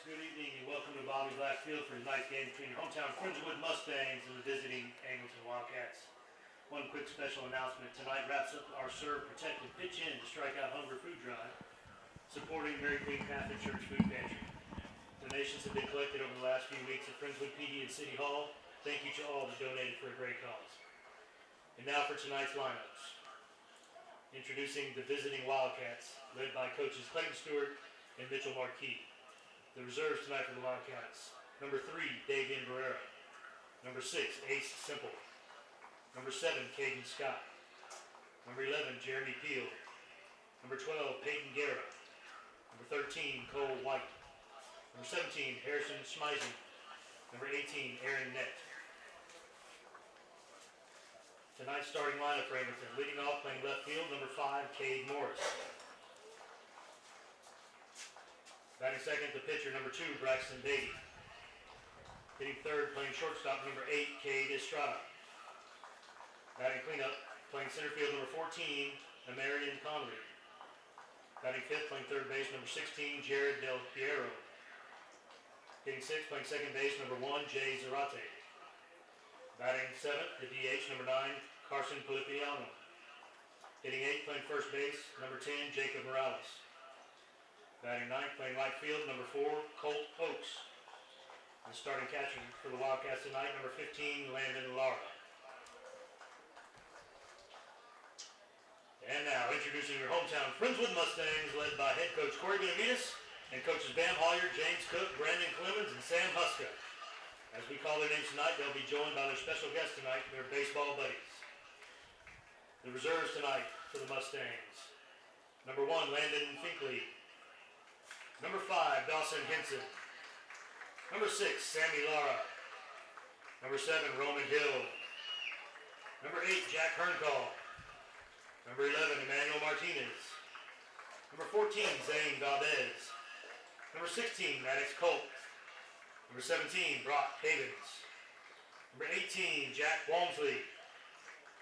good evening, and welcome to Bobby Black Field for tonight's game between your hometown Friendswood Mustangs and the visiting Angleton Wildcats. One quick special announcement. Tonight wraps up our Serve, Protect, and Pitch In to Strike Out Hunger food drive, supporting Mary Queen Catholic Church Food Pantry. Donations have been collected over the last few weeks at Friendswood PD and City Hall. Thank you to all that donated for a great cause. And now for tonight's lineups. Introducing the visiting Wildcats, led by coaches Clayton Stewart and Mitchell Marquis. The reserves tonight for the Wildcats: number 3, Davian Barrera; number 6, Ace Simple; number 7, Caden Scott; number 11, Jeremy Peel; number 12, Peyton Guerra; number 13, Cole White; number 17, Harrison Schmeisen; number 18, Aaron Nett. Tonight's starting lineup for Angleton: leading off, playing left field, number 5, Cade Morris; batting second, the pitcher, number 2, Braxton Beatty; hitting third, playing shortstop, number 8, Cade Estrada; batting cleanup, playing center field, number 14, Amarian Conley; batting fifth, playing third base, number 16, Jared Del Piero; hitting sixth, playing second base, number 1, Jay Zarate; batting seventh, the DH, number 9, Carson Polipiano; hitting eighth, playing first base, number 10, Jacob Morales; batting ninth, playing right field, number 4, Colt Oakes. And starting catcher for the Wildcats tonight, number 15, Landon Lara. And now, introducing your hometown Friendswood Mustangs, led by head coach Corey Benavides and coaches Bam Hollier, James Cook, Brandon Clemens, and Sam Huska. As we call their names tonight, they'll be joined by their special guest tonight, their baseball buddies. The reserves tonight for the Mustangs: number 1, Landon Finkley; number 5, Dawson Henson; number 6, Sammy Lara; number 7, Roman Hill; number 8, Jack Herncall; number 11, Emmanuel Martinez; number 14, Zane Valdez; number 16, Maddox Colt; number 17, Brock Havens; number 18, Jack Walmsley;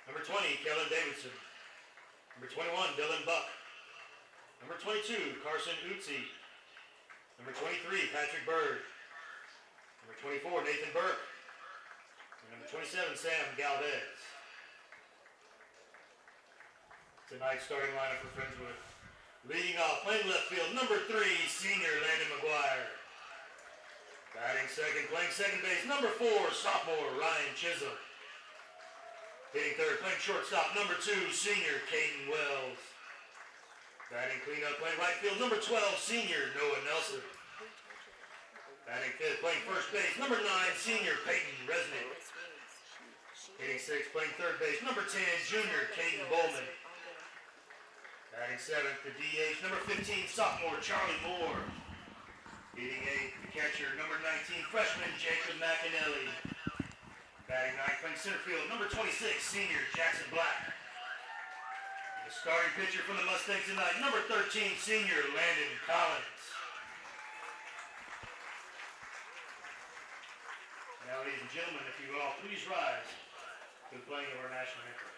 number 20, Kellen Davidson; number 21, Dylan Buck; number 22, Carson Utsi; number 23, Patrick Bird; number 24, Nathan Burke; and number 27, Sam Galvez. Tonight's starting lineup for Friendswood: leading off, playing left field, number 3, senior Landon McGuire; batting second, playing second base, number 4, sophomore Ryan Chisholm; hitting third, playing shortstop, number 2, senior Caden Wells; batting cleanup, playing right field, number 12, senior Noah Nelson; batting fifth, playing first base, number 9, senior Peyton Resnick; hitting sixth, playing third base, number 10, junior Caden Bowman; batting seventh, the DH, number 15, sophomore Charlie Moore; hitting eighth, the catcher, number 19, freshman Jacob McAnally; batting ninth, playing center field, number 26, senior Jackson Black. The starting pitcher from the Mustangs tonight, number 13, senior Landon Collins. Now, ladies and gentlemen, if you will all please rise to the playing of our national anthem.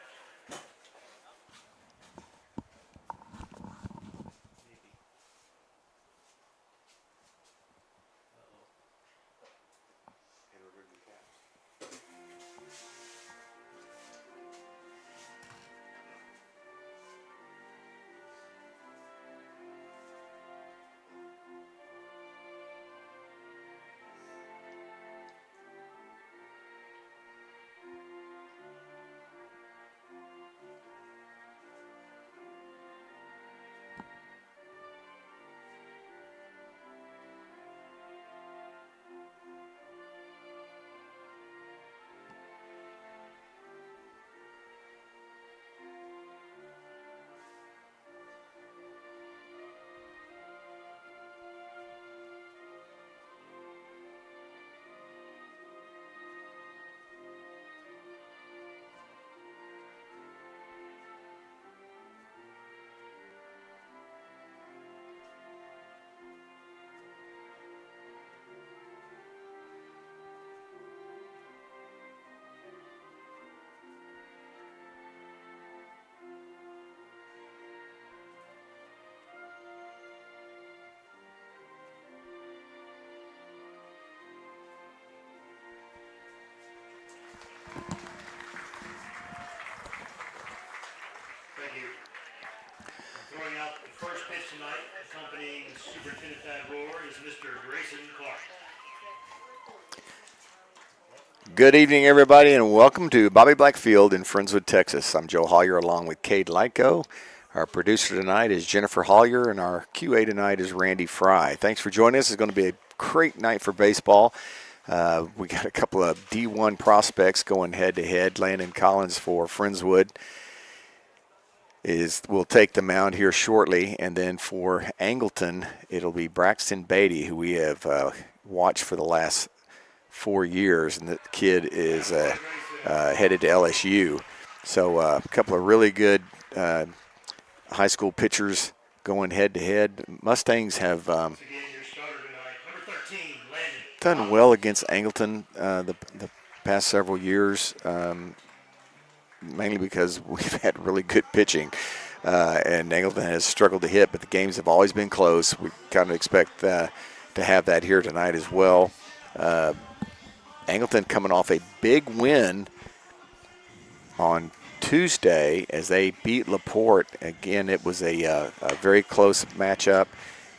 tonight. Accompanying Superintendent Pat Rohr is Mr. Grayson Clark. Good evening, everybody, and welcome to Bobby Black Field in Friendswood, Texas. I'm Joe Hollier along with Cade Lyko. Our producer tonight is Jennifer Hollier, and our QA tonight is Randy Fry. Thanks for joining us. It's going to be a great night for baseball. We got a couple of D1 prospects going head-to-head. Landon Collins for Friendswood will take the mound here shortly, and then for Angleton, it'll be Braxton Beatty, who we have watched for the last 4 years, and the kid is headed to LSU. So a couple of really good high school pitchers going head-to-head. Mustangs have done well against Angleton the past several years, mainly because we've had really good pitching, and Angleton has struggled to hit, but the games have always been close. We kind of expect to have that here tonight as well. Angleton coming off a big win on Tuesday as they beat LaPorte. Again, it was a very close matchup,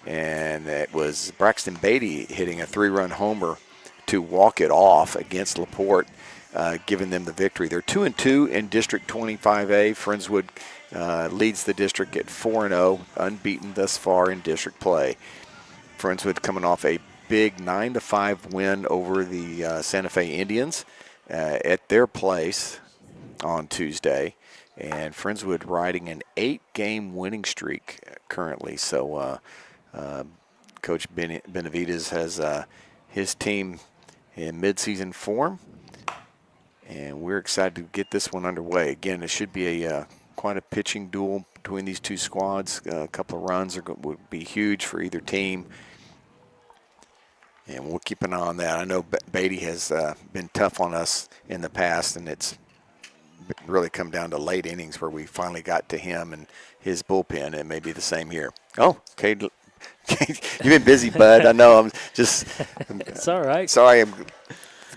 and it was Braxton Beatty hitting a 3-run homer to walk it off against LaPorte, giving them the victory. They're 2-2 in District 25A. Friendswood leads the district at 4-0, unbeaten thus far in district play. Friendswood coming off a big 9-5 win over the Santa Fe Indians at their place on Tuesday, and Friendswood riding an 8-game winning streak currently. So Coach Benavides has his team in midseason form, and we're excited to get this one underway. Again, it should be quite a pitching duel between these two squads. A couple of runs would be huge for either team. And we'll keep an eye on that. I know Beatty has been tough on us in the past, and it's really come down to late innings where we finally got to him and his bullpen. It may be the same here. Oh, okay. You've been busy, bud. I know. I'm just. It's all right. Sorry, I'm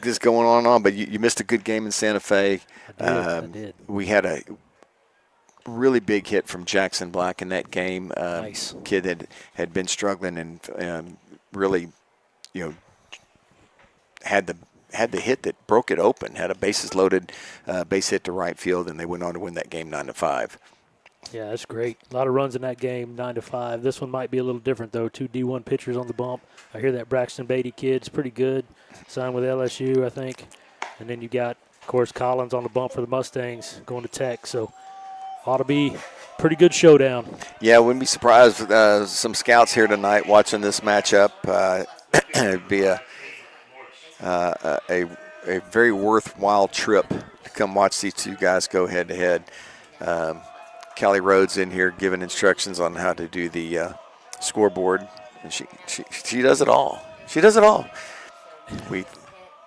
just going on and on. But you missed a good game in Santa Fe. I did. We had a really big hit from Jackson Black in that game. Nice. Kid had been struggling and really, had the hit that broke it open. Had a bases loaded base hit to right field, and they went on to win that game 9-5. Yeah, that's great. A lot of runs in that game, 9-5. This one might be a little different, though. 2 D1 pitchers on the bump. I hear that Braxton Beatty kid's pretty good. Signed with LSU, I think. And then you got, of course, Collins on the bump for the Mustangs going to Tech. So ought to be a pretty good showdown. Yeah, wouldn't be surprised with some scouts here tonight watching this matchup. It'd be a very worthwhile trip to come watch these two guys go head-to-head. Callie Rhodes in here giving instructions on how to do the scoreboard. And she does it all. She does it all.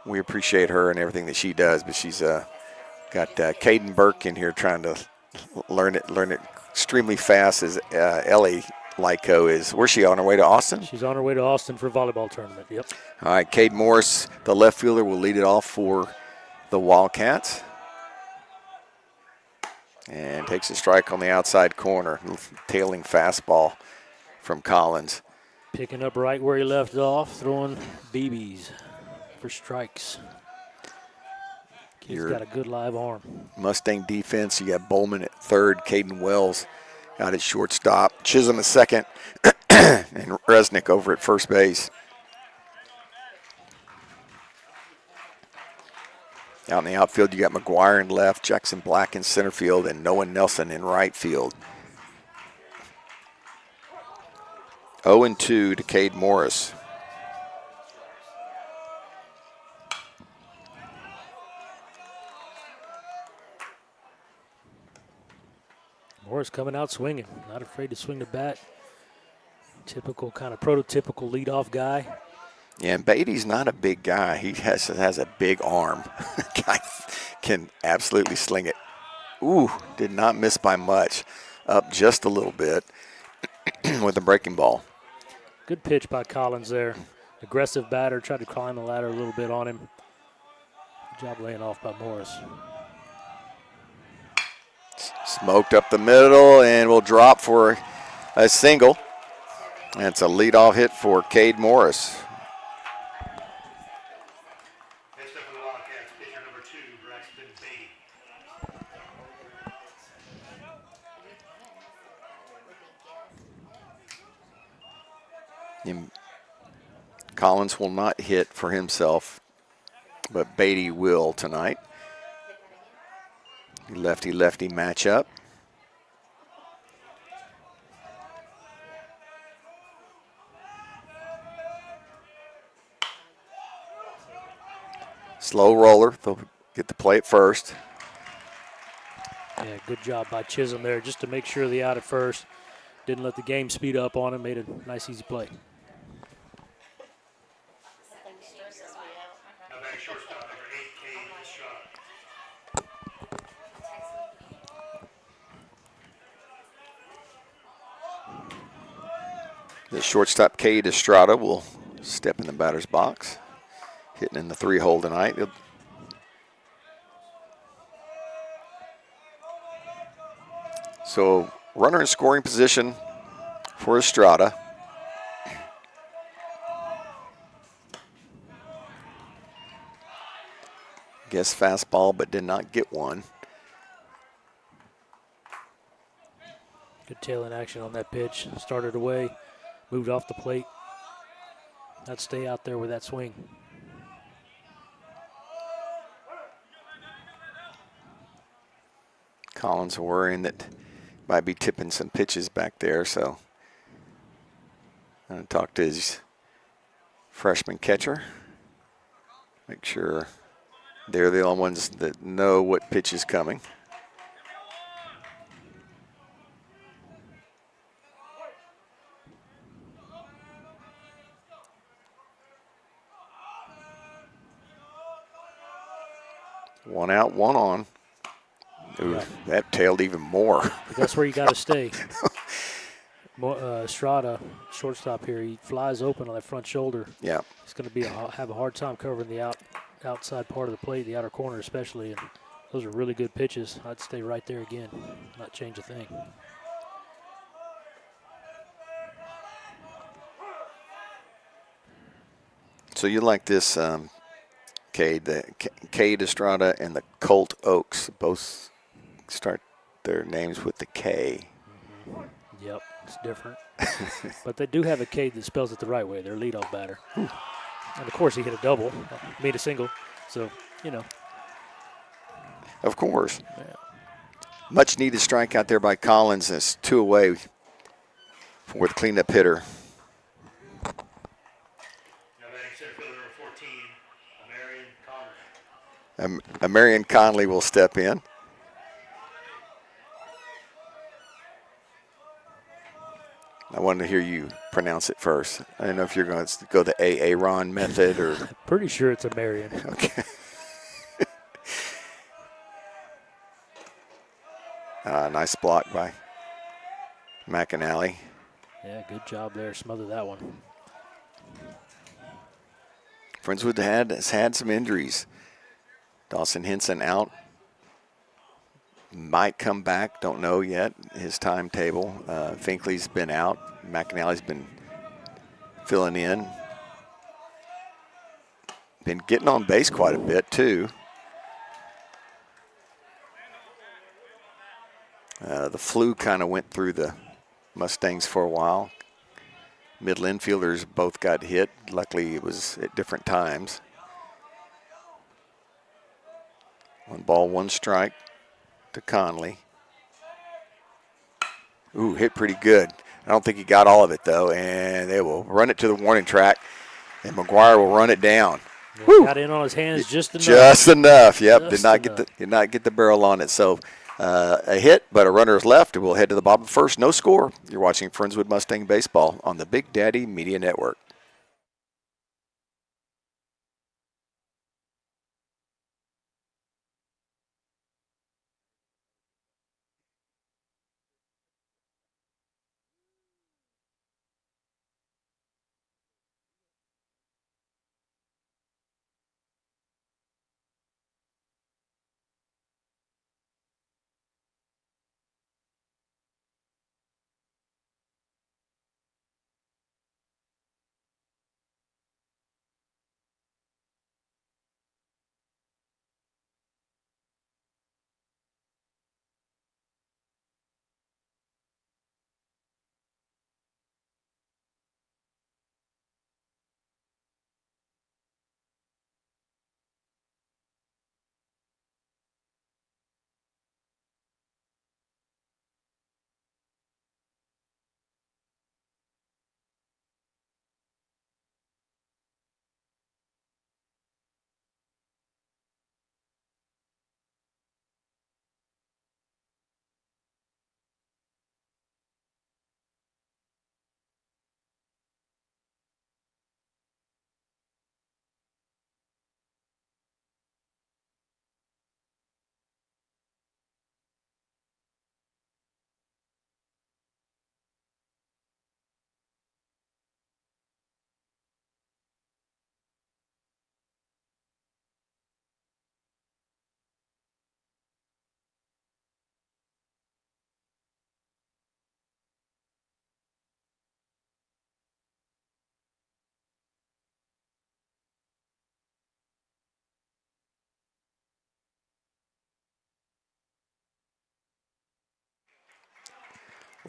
We appreciate her and everything that she does, but she's got Caden Burke in here trying to learn it extremely fast as Ellie Lyko is. Where's she on her way to Austin? She's on her way to Austin for a volleyball tournament, yep. All right, Cade Morris, the left fielder, will lead it off for the Wildcats. And takes a strike on the outside corner. Tailing fastball from Collins. Picking up right where he left off, throwing BBs for strikes. He's got a good live arm. Mustang defense, you got Bowman at third, Caden Wells out at shortstop, Chisholm at second, and Resnick over at first base. Out in the outfield, you got McGuire in left, Jackson Black in center field, and Noah Nelson in right field. 0-2 to Cade Morris. Morris coming out swinging, not afraid to swing the bat. Typical kind of prototypical leadoff guy. Yeah, and Beatty's not a big guy. He has a big arm. Guy can absolutely sling it. Ooh, did not miss by much. Up just a little bit with the breaking ball. Good pitch by Collins there. Aggressive batter, tried to climb the ladder a little bit on him. Good job laying off by Morris. Smoked up the middle and will drop for a single. That's a leadoff hit for Cade Morris. Next up for the Wildcats, pitcher number 2, Braxton Beatty. Collins will not hit for himself, but Beatty will tonight. Lefty-lefty matchup. Slow roller. They'll get the play at first. Yeah, good job by Chisholm there just to make sure the out at first. Didn't let the game speed up on him. Made a nice, easy play. Now batting shortstop, number 8, Cade Estrada. The shortstop, Cade Estrada, will step in the batter's box. Hitting in the 3-hole tonight. So runner in scoring position for Estrada. Guess fastball, but did not get one. Good tail in action on that pitch. Started away, moved off the plate. I'd stay out there with that swing. Collins worrying that might be tipping some pitches back there, so I'm going to talk to his freshman catcher. Make sure they're the only ones that know what pitch is coming. One out, one on. Ooh, Yeah. that tailed even more. That's where you got to stay. Estrada, shortstop here, he flies open on that front shoulder. Yeah. He's going to have a hard time covering the outside part of the plate, the outer corner especially. And those are really good pitches. I'd stay right there again, not change a thing. So you like this, Cade Estrada and the Colt Oaks both start their names with the K. Mm-hmm. Yep, it's different. But they do have a Cade that spells it the right way, their leadoff batter. And, of course, he hit a double, made a single. So, you know. Of course. Yeah. Much needed strikeout there by Collins. It's 2 away for the cleanup hitter. Now batting center fielder number 14, Marion Conley. Marion Conley will step in. I wanted to hear you pronounce it first. I don't know if you're going to go the Aaron method or. Pretty sure it's a Marion. Okay. Nice block by McAnally. Yeah, good job there. Smother that one. Friendswood has had some injuries. Dawson Henson out. Might come back, don't know yet. His timetable. Finkley's been out. McAnally's been filling in. Been getting on base quite a bit, too. The flu kind of went through the Mustangs for a while. Middle infielders both got hit. Luckily, it was at different times. 1 ball, 1 strike to Conley. Ooh, hit pretty good. I don't think he got all of it, though, and they will run it to the warning track, and McGuire will run it down. Yeah, got in on his hands just enough. Just enough, yep. Just Did not get the barrel on it. So a hit, but a runner is left. We'll head to the bottom first. No score. You're watching Friendswood Mustang Baseball on the Big Daddy Media Network.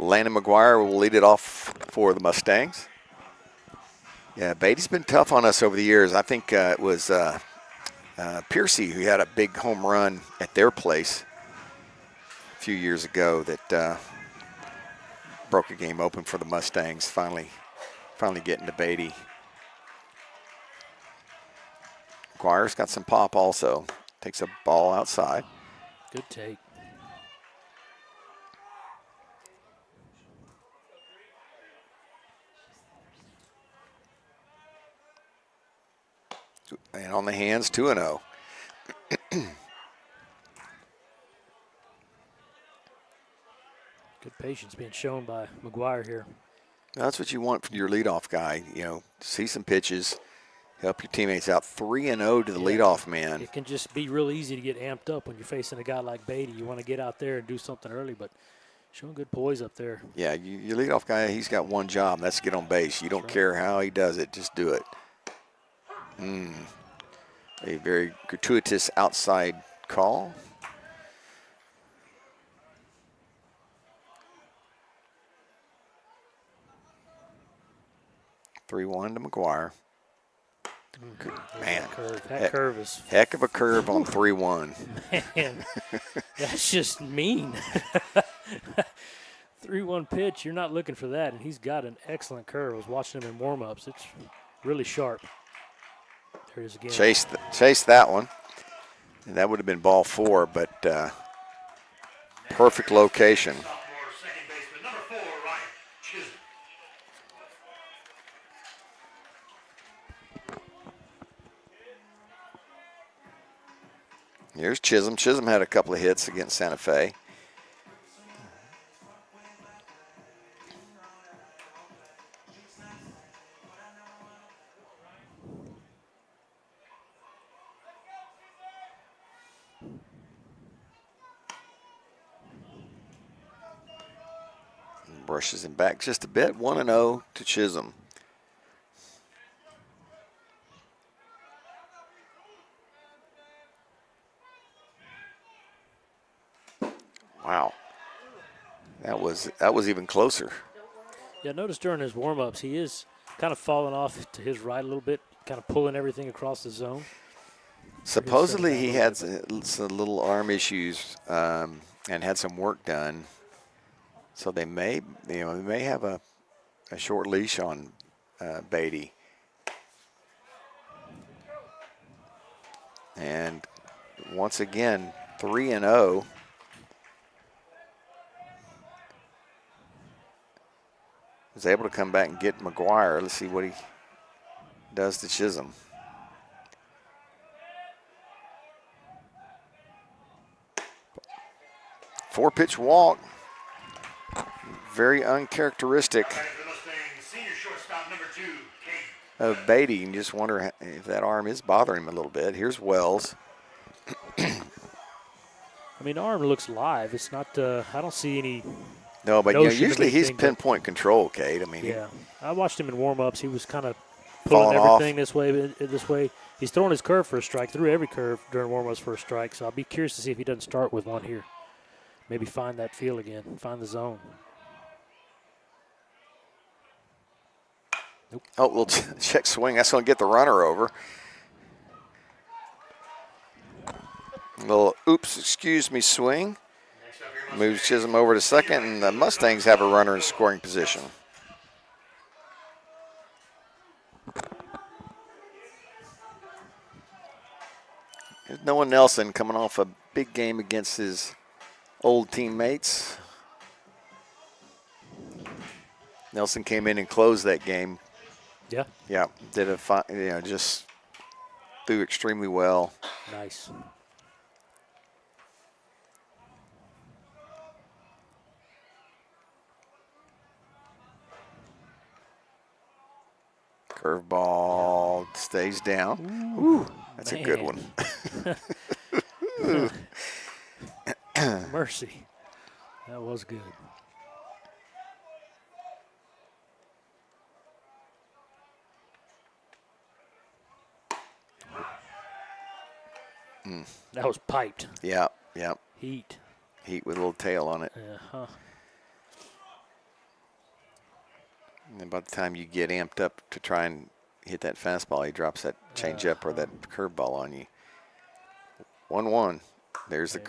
Landon McGuire will lead it off for the Mustangs. Yeah, Beatty's been tough on us over the years. I think it was Piercy who had a big home run at their place a few years ago that broke a game open for the Mustangs, finally getting to Beatty. McGuire's got some pop also. Takes a ball outside. Good take. And on the hands, 2-0. Good patience being shown by McGuire here. That's what you want from your leadoff guy. You know, see some pitches, help your teammates out. 3-0 to the leadoff man. It can just be real easy to get amped up when you're facing a guy like Beatty. You want to get out there and do something early, but showing good poise up there. Yeah, your leadoff guy, he's got one job, and that's to get on base. You don't care how he does it, just do it. A very gratuitous outside call. (3-1) to McGuire. Man, that curve is heck of a curve on 3-1. Man, that's just mean. 3-1 pitch, you're not looking for that, and he's got an excellent curve. I was watching him in warm-ups. It's really sharp. There it is again. Chase that one. And that would have been ball 4, but perfect location. Second baseman, number 4, Ryan Chisholm. Here's Chisholm. Chisholm had a couple of hits against Santa Fe. Brushes him back just a bit. 1-0 to Chisholm. Wow. That was even closer. Yeah, notice during his warm-ups, he is kind of falling off to his right a little bit, kind of pulling everything across the zone. Supposedly he had some little arm issues and had some work done. So they may have a short leash on Beatty. And once again, 3-0. Was able to come back and get McGuire. Let's see what he does to Chisholm. Four-pitch walk. Very uncharacteristic of Beatty. You just wonder if that arm is bothering him a little bit. Here's Wells. I mean, the arm looks live. It's not. I don't see any. No, but usually he's pinpoint control, Kate. I mean, yeah. I watched him in warm-ups. He was kind of pulling everything this way. He's throwing his curve for a strike. Threw every curve during warm-ups for a strike. So I'll be curious to see if he doesn't start with one here. Maybe find that feel again. Find the zone. Nope. Oh, little check swing. That's going to get the runner over. A little oops, excuse me swing. Moves Chisholm over to second, and the Mustangs have a runner in scoring position. There's Noah Nelson coming off a big game against his old teammates. Nelson came in and closed that game. Yeah. Yeah, did just threw extremely well. Nice. Curveball stays down. Ooh, that's a good one. Mercy. That was good. That was piped. Yeah. Heat Heat with a little tail on it. Uh-huh. And then by the time you get amped up to try and hit that fastball, he drops that changeup or that curveball on you. 1-1. There's the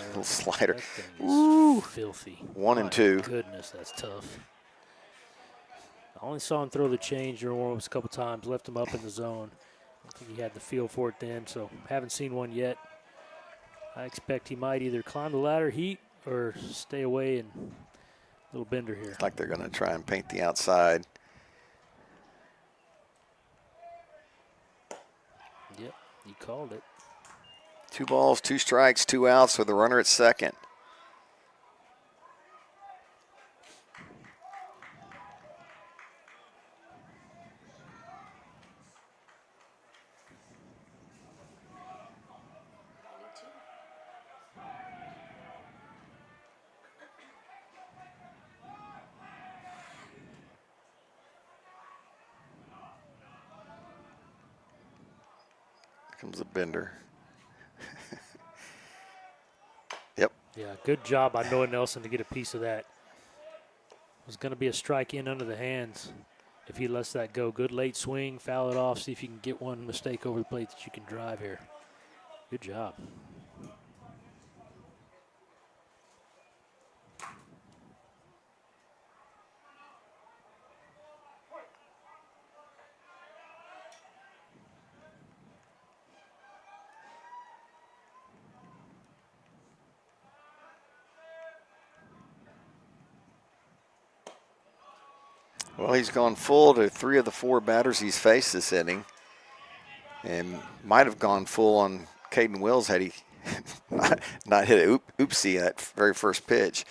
little slider. That thing is Ooh. filthy. 1-2. Goodness, that's tough. I only saw him throw the change during warm-ups a couple times, left him up in the zone. I don't think he had the feel for it then, so haven't seen one yet. I expect he might either climb the ladder heat or stay away and a little bender here. It's like they're going to try and paint the outside. Yep, you called it. 2 balls, 2 strikes, 2 outs with a runner at second. Comes a bender. Yep. Yeah, good job by Noah Nelson to get a piece of that. It was going to be a strike in under the hands if he lets that go. Good late swing, foul it off, see if you can get one mistake over the plate that you can drive here. Good job. Well, he's gone full to 3 of the 4 batters he's faced this inning, and might have gone full on Caden Wills had he not hit a oopsie that very first pitch.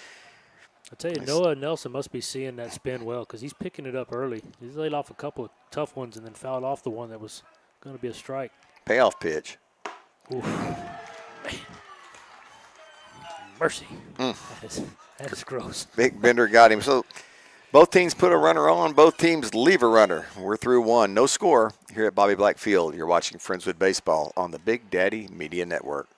I tell you, Noah Nelson must be seeing that spin well because he's picking it up early. He's laid off a couple of tough ones and then fouled off the one that was going to be a strike. Payoff pitch. Oof. Man. Mercy. That is gross. Big bender got him. So both teams put a runner on. Both teams leave a runner. We're through 1. No score here at Bobby Black Field. You're watching Friendswood Baseball on the Big Daddy Media Network.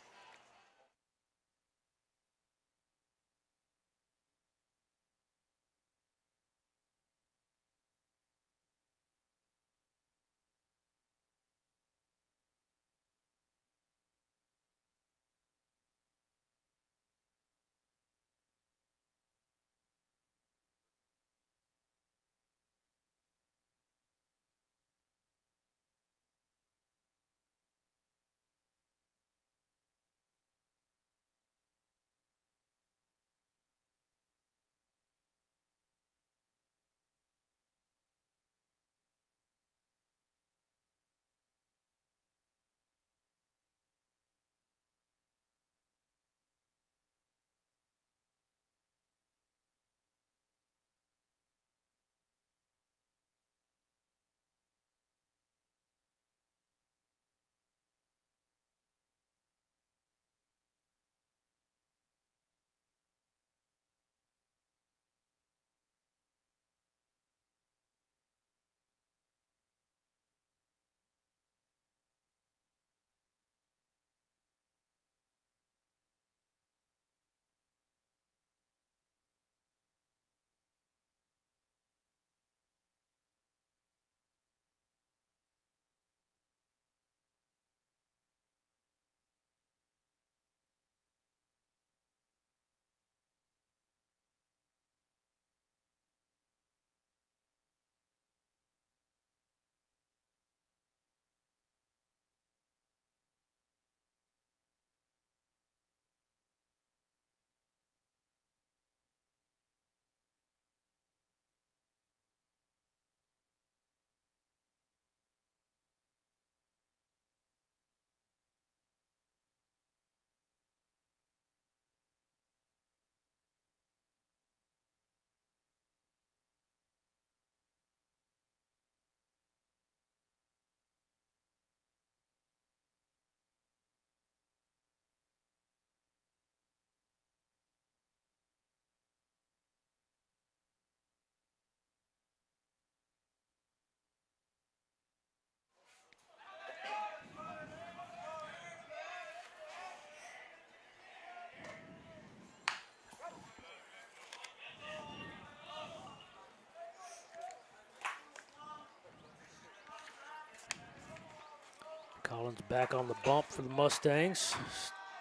Collins back on the bump for the Mustangs,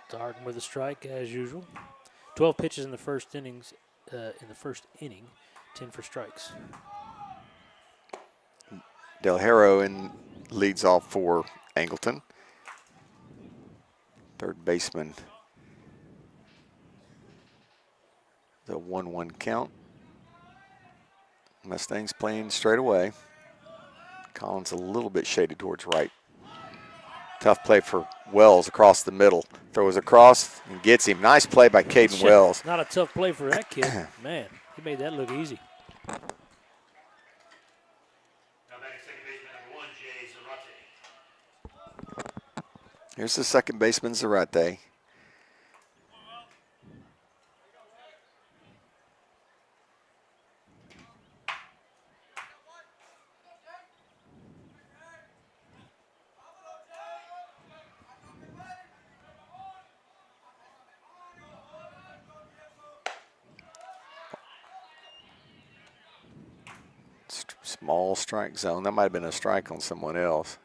starting with a strike as usual. 12 pitches in the first inning, 10 for strikes. Del Haro leads off for Angleton. Third baseman. The 1-1 count. Mustangs playing straight away. Collins a little bit shaded towards right. Tough play for Wells across the middle. Throws across and gets him. Nice play by Caden Wells. Not a tough play for that kid. Man, he made that look easy. Now back at second baseman number 1, Jay Zarate. Here's the second baseman, Zarate. Small strike zone. That might have been a strike on someone else.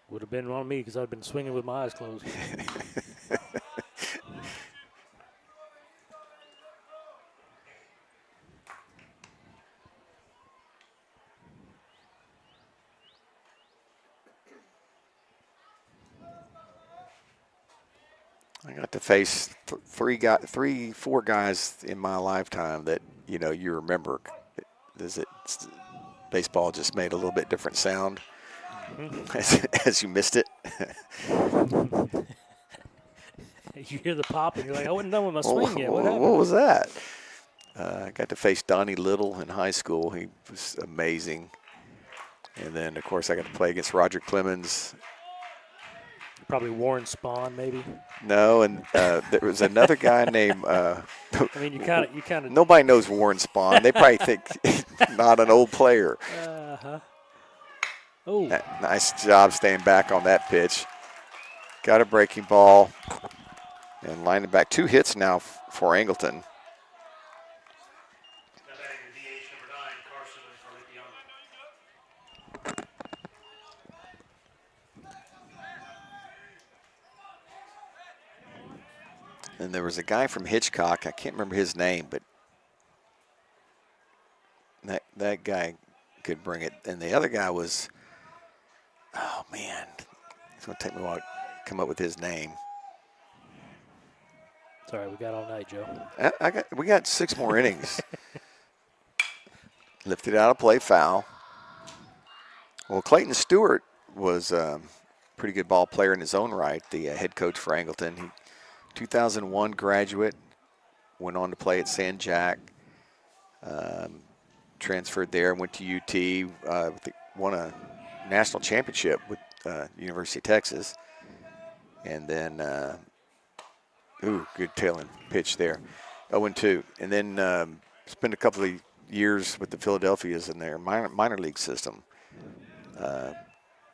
Would have been on me because I'd been swinging with my eyes closed. I got to face four guys in my lifetime that, you know, you remember. Baseball just made a little bit different sound as you missed it. You hear the pop and you're like, I wasn't done with my swing yet. What happened? What was that? I got to face Donnie Little in high school. He was amazing. And then, of course, I got to play against Roger Clemens. Probably Warren Spahn, maybe. No, and there was another guy named. I mean, you kind of. Nobody knows Warren Spahn. They probably think he's not an old player. Oh. Nice job staying back on that pitch. Got a breaking ball and lined it back. 2 hits now for Angleton. And there was a guy from Hitchcock. I can't remember his name, but that guy could bring it. And the other guy was, oh man, it's going to take me a while to come up with his name. Sorry, we got all night, Joe. We got 6 more innings. Lifted out of play, foul. Well, Clayton Stewart was a pretty good ball player in his own right, the head coach for Angleton. He 2001 graduate, went on to play at San Jac, transferred there, went to UT, won a national championship with University of Texas, and then, good tailing pitch there, 0-2, and then spent a couple of years with the Philadelphias in their minor league system.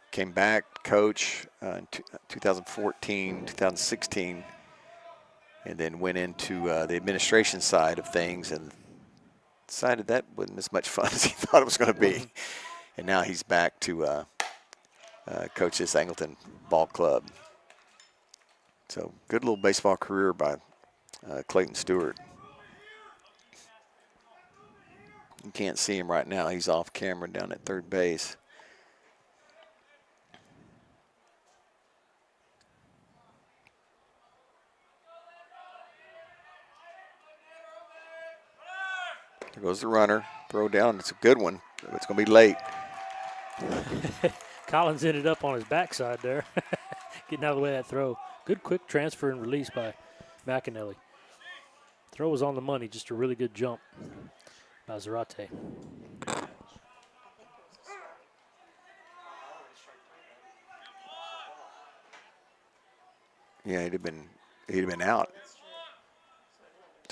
Came back, coach in 2014, 2016, and then went into the administration side of things and decided that wasn't as much fun as he thought it was going to be. And now he's back to coach this Angleton ball club. So good little baseball career by Clayton Stewart. You can't see him right now. He's off camera down at third base. There goes the runner. Throw down. It's a good one. It's going to be late. Collins ended up on his backside there, getting out of the way of that throw. Good quick transfer and release by McAnally. Throw was on the money. Just a really good jump by Zarate. Yeah, he'd have been out.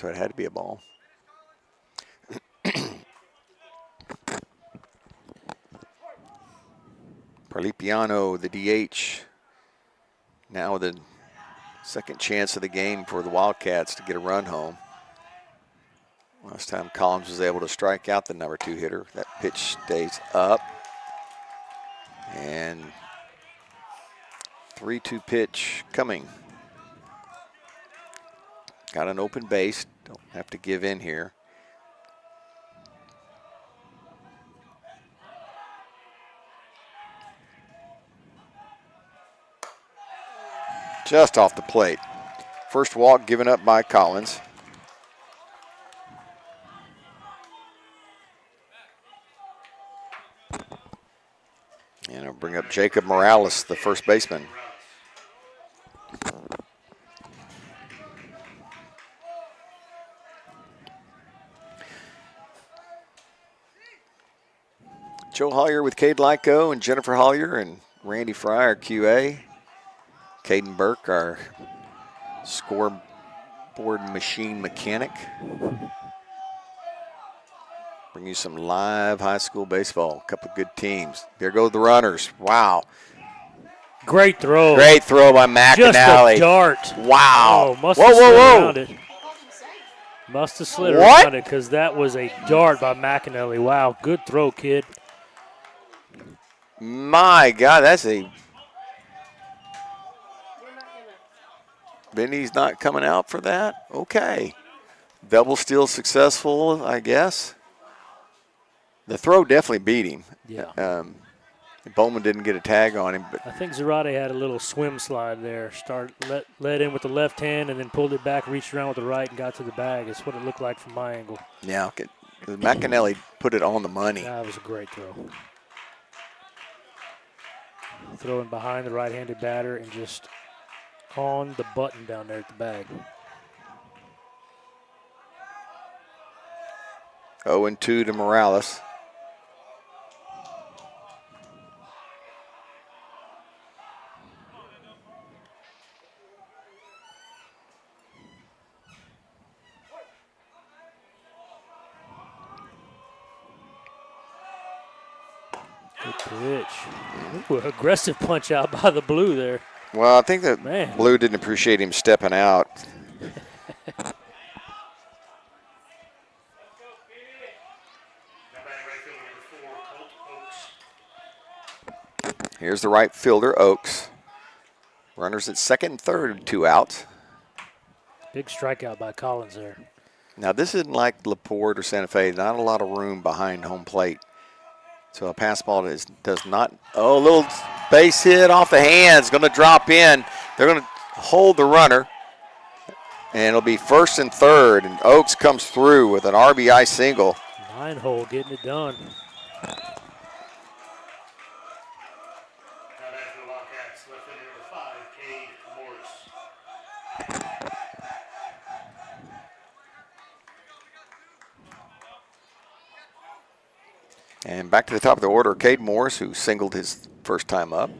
So it had to be a ball. Parlipiano, the DH, now the second chance of the game for the Wildcats to get a run home. Last time Collins was able to strike out the number 2 hitter. That pitch stays up. And 3-2 pitch coming. Got an open base. Don't have to give in here. Just off the plate. First walk given up by Collins. And I'll bring up Jacob Morales, the first baseman. Joe Hollier with Cade Lyko and Jennifer Hollier and Randy Fry, our QA. Caden Burke, our scoreboard machine mechanic. Bring you some live high school baseball. A couple good teams. There go the runners. Wow. Great throw. Great throw by McAnally. Just a dart. Wow. Oh, must have slid around it. Must have slid around it because that was a dart by McAnally. Wow, good throw, kid. My God, that's a... Benny's not coming out for that? Okay. Double steal successful, I guess. The throw definitely beat him. Yeah. Bowman didn't get a tag on him, but I think Zarate had a little swim slide there. Led in with the left hand and then pulled it back, reached around with the right and got to the bag. That's what it looked like from my angle. yeah, McAnally put it on the money. That was a great throw. Throwing behind the right-handed batter and just on the button down there at the bag. 0-2 to Morales. Good pitch. Ooh, aggressive punch out by the blue there. Well, I think that Blue didn't appreciate him stepping out. Here's the right fielder, Oaks. Runners at second and third, 2 outs. Big strikeout by Collins there. Now, this isn't like LaPorte or Santa Fe. Not a lot of room behind home plate. So a pass ball does not. Oh, a little base hit off the hands. Going to drop in. They're going to hold the runner. And it'll be first and third. And Oaks comes through with an RBI single. 9-hole getting it done. And back to the top of the order, Cade Morris, who singled his first time up.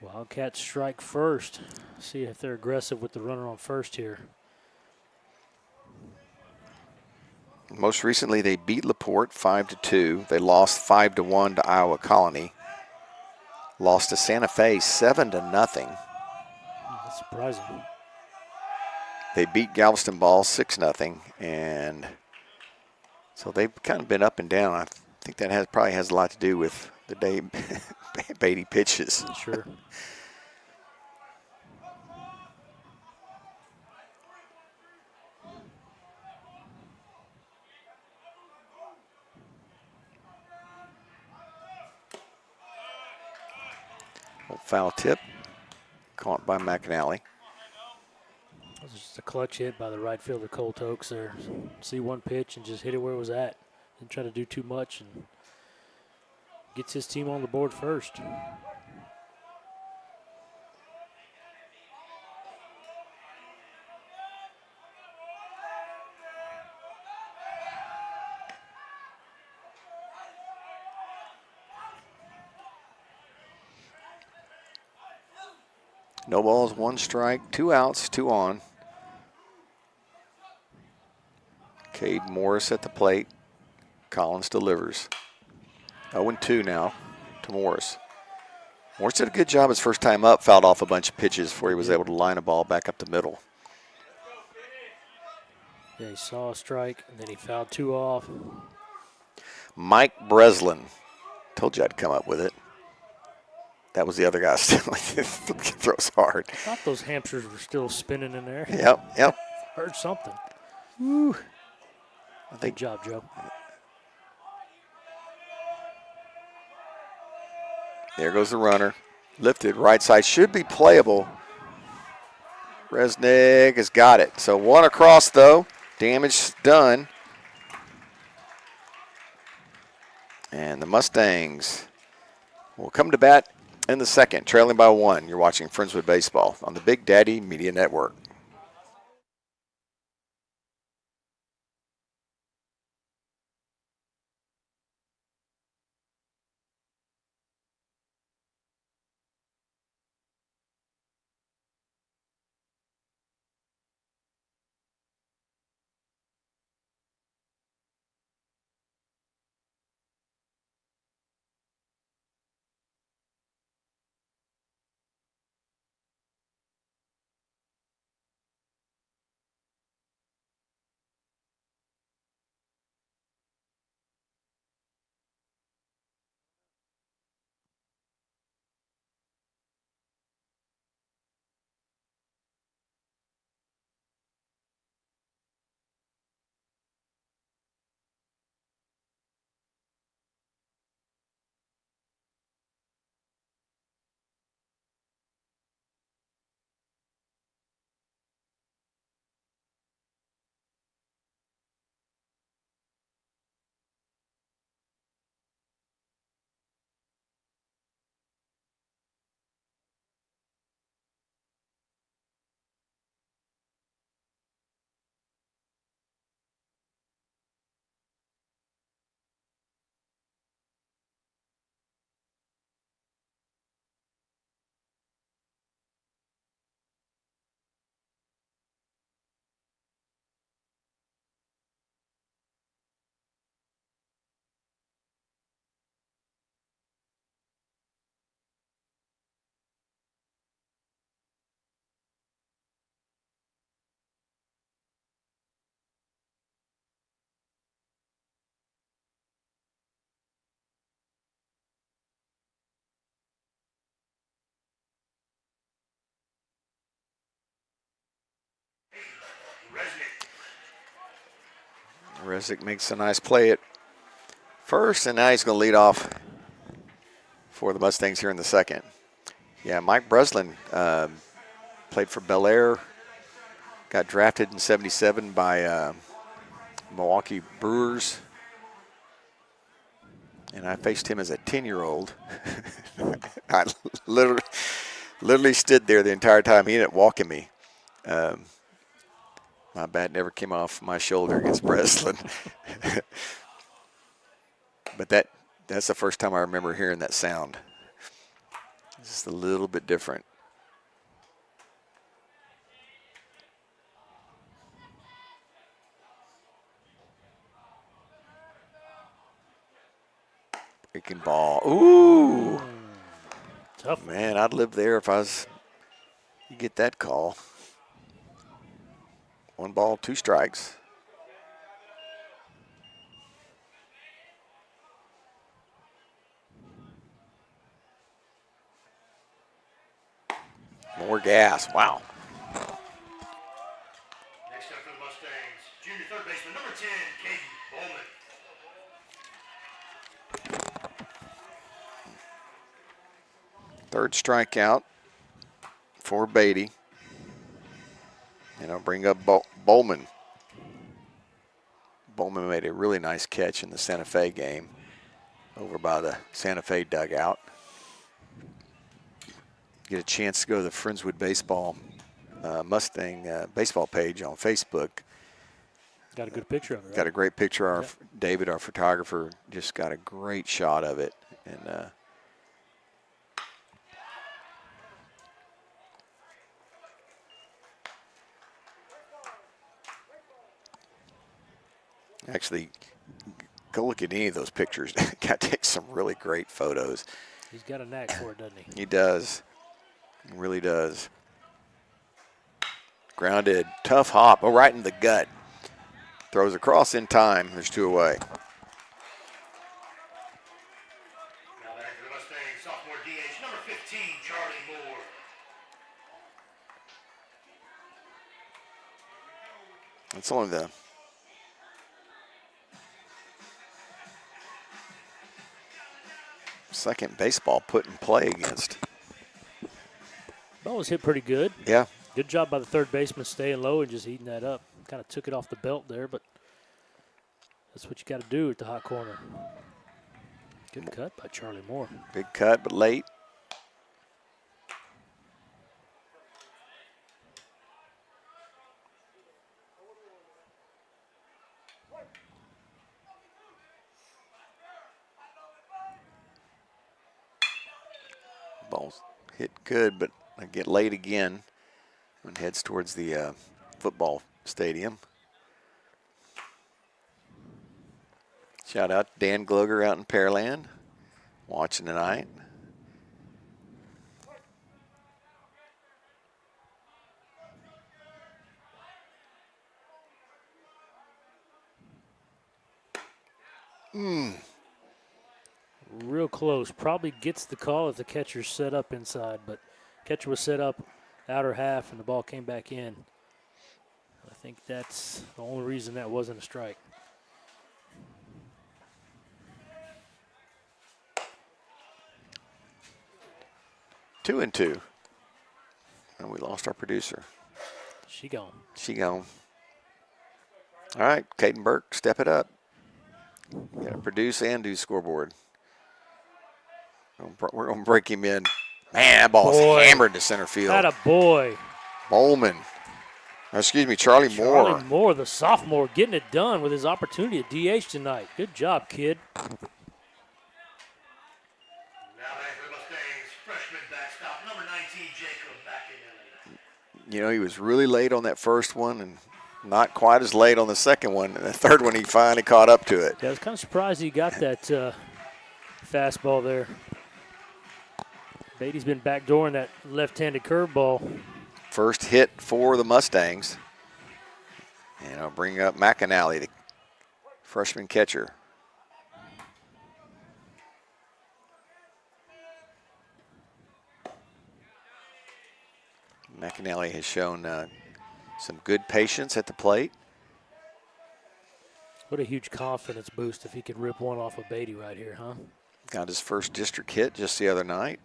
Wildcats strike first. See if they're aggressive with the runner on first here. Most recently, they beat LaPorte 5-2. They lost 5-1 to Iowa Colony. Lost to Santa Fe 7-0. That's surprising. They beat Galveston Ball 6-0, and so they've kind of been up and down. I think that probably has a lot to do with the day Beatty pitches. Sure. Foul tip, caught by McAnally. That was just a clutch hit by the right fielder, Colt Oaks there. See one pitch and just hit it where it was at. Didn't try to do too much and gets his team on the board first. No balls, 1 strike, 2 outs, 2 on. Cade Morris at the plate. Collins delivers. 0-2 now to Morris. Morris did a good job his first time up, fouled off a bunch of pitches before he was able to line a ball back up the middle. Yeah, he saw a strike, and then he fouled 2 off. Mike Breslin, Told you I'd come up with it. That was the other guy still. He throws hard. I thought those hamsters were still spinning in there. Yep. Heard something. Woo. Good job, Joe. There goes the runner. Lifted, right side, should be playable. Resnick has got it. So one across, though. Damage done. And the Mustangs will come to bat in the second, trailing by 1. You're watching Friendswood Baseball on the Big Daddy Media Network. Resnick makes a nice play at first, and now he's going to lead off for the Mustangs here in the second. Yeah, Mike Breslin played for Bel Air, got drafted in '77 by Milwaukee Brewers, and I faced him as a 10-year-old. I literally stood there the entire time. He ended up walking me. My bat never came off my shoulder against Breslin. But that's the first time I remember hearing that sound. It's just a little bit different. Breaking ball. Ooh. Tough. Man, I'd live there if you get that call. 1 ball, 2 strikes. More gas. Wow. Next up for the Mustangs, junior third baseman, number 10, Caden Bowman. Third strikeout for Beatty. And I'll bring up Bowman. Bowman made a really nice catch in the Santa Fe game over by the Santa Fe dugout. Get a chance to go to the Friendswood Baseball Mustang baseball page on Facebook. Got a good picture of it, right? Got a great picture. Our David, our photographer, just got a great shot of it. And actually, go look at any of those pictures. Got to take some really great photos. He's got a knack for it, doesn't he? He does. He really does. Grounded, tough hop. Oh, right in the gut. Throws across in time. There's 2 away. sophomore DH, number 15, Charlie Moore. It's only the second baseball put in play against. Ball was hit pretty good. Yeah. Good job by the third baseman staying low and just eating that up. Kind of took it off the belt there, but that's what you got to do at the hot corner. Good cut by Charlie Moore. Big cut, but late. Ball's hit good, but I get late again and heads towards the football stadium. Shout out to Dan Gloger out in Pearland, watching tonight. Real close. Probably gets the call if the catcher's set up inside, but catcher was set up outer half and the ball came back in. I think that's the only reason that wasn't a strike. Two and two. And we lost our producer. She gone. She gone. All right, Caden Burke, step it up. Got to produce and do scoreboard. We're going to break him in. Man, that ball's hammered to center field. That a boy. Bowman. Excuse me, Charlie Moore. Charlie Moore, the sophomore, getting it done with his opportunity at DH tonight. Good job, kid. Now back for the Mustangs, freshman backstop, number 19, Jacob McAnally. You know, he was really late on that first one and not quite as late on the second one. And the third one, he finally caught up to it. Yeah, I was kind of surprised he got that fastball there. Beatty's been backdooring that left-handed curveball. First hit for the Mustangs. And I'll bring up McAnally, the freshman catcher. McAnally has shown some good patience at the plate. What a huge confidence boost if he could rip one off of Beatty right here, huh? Got his first district hit just the other night.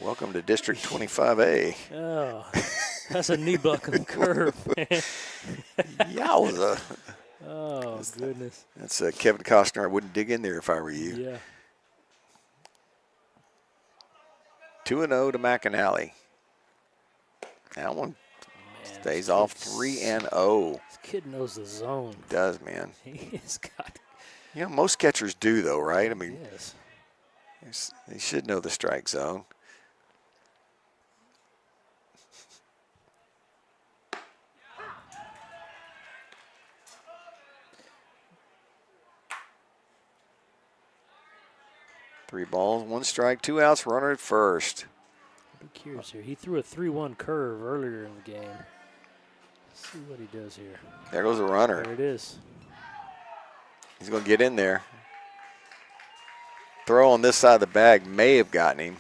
Welcome to District 25A. Oh, that's a knee buckling curve, man. Yowza. Oh, goodness. That's Kevin Costner. I wouldn't dig in there if I were you. Yeah. 2-0 to McAnally. That one stays off 3-0. This kid knows the zone. Does, man. He's got. You know, most catchers do, though, right? I mean, Yes. they should know the strike zone. Three balls, one strike, two outs, runner at first. I'm curious here. He threw a 3-1 curve earlier in the game. Let's see what he does here. There goes the runner. There it is. He's going to get in there. Throw on this side of the bag may have gotten him.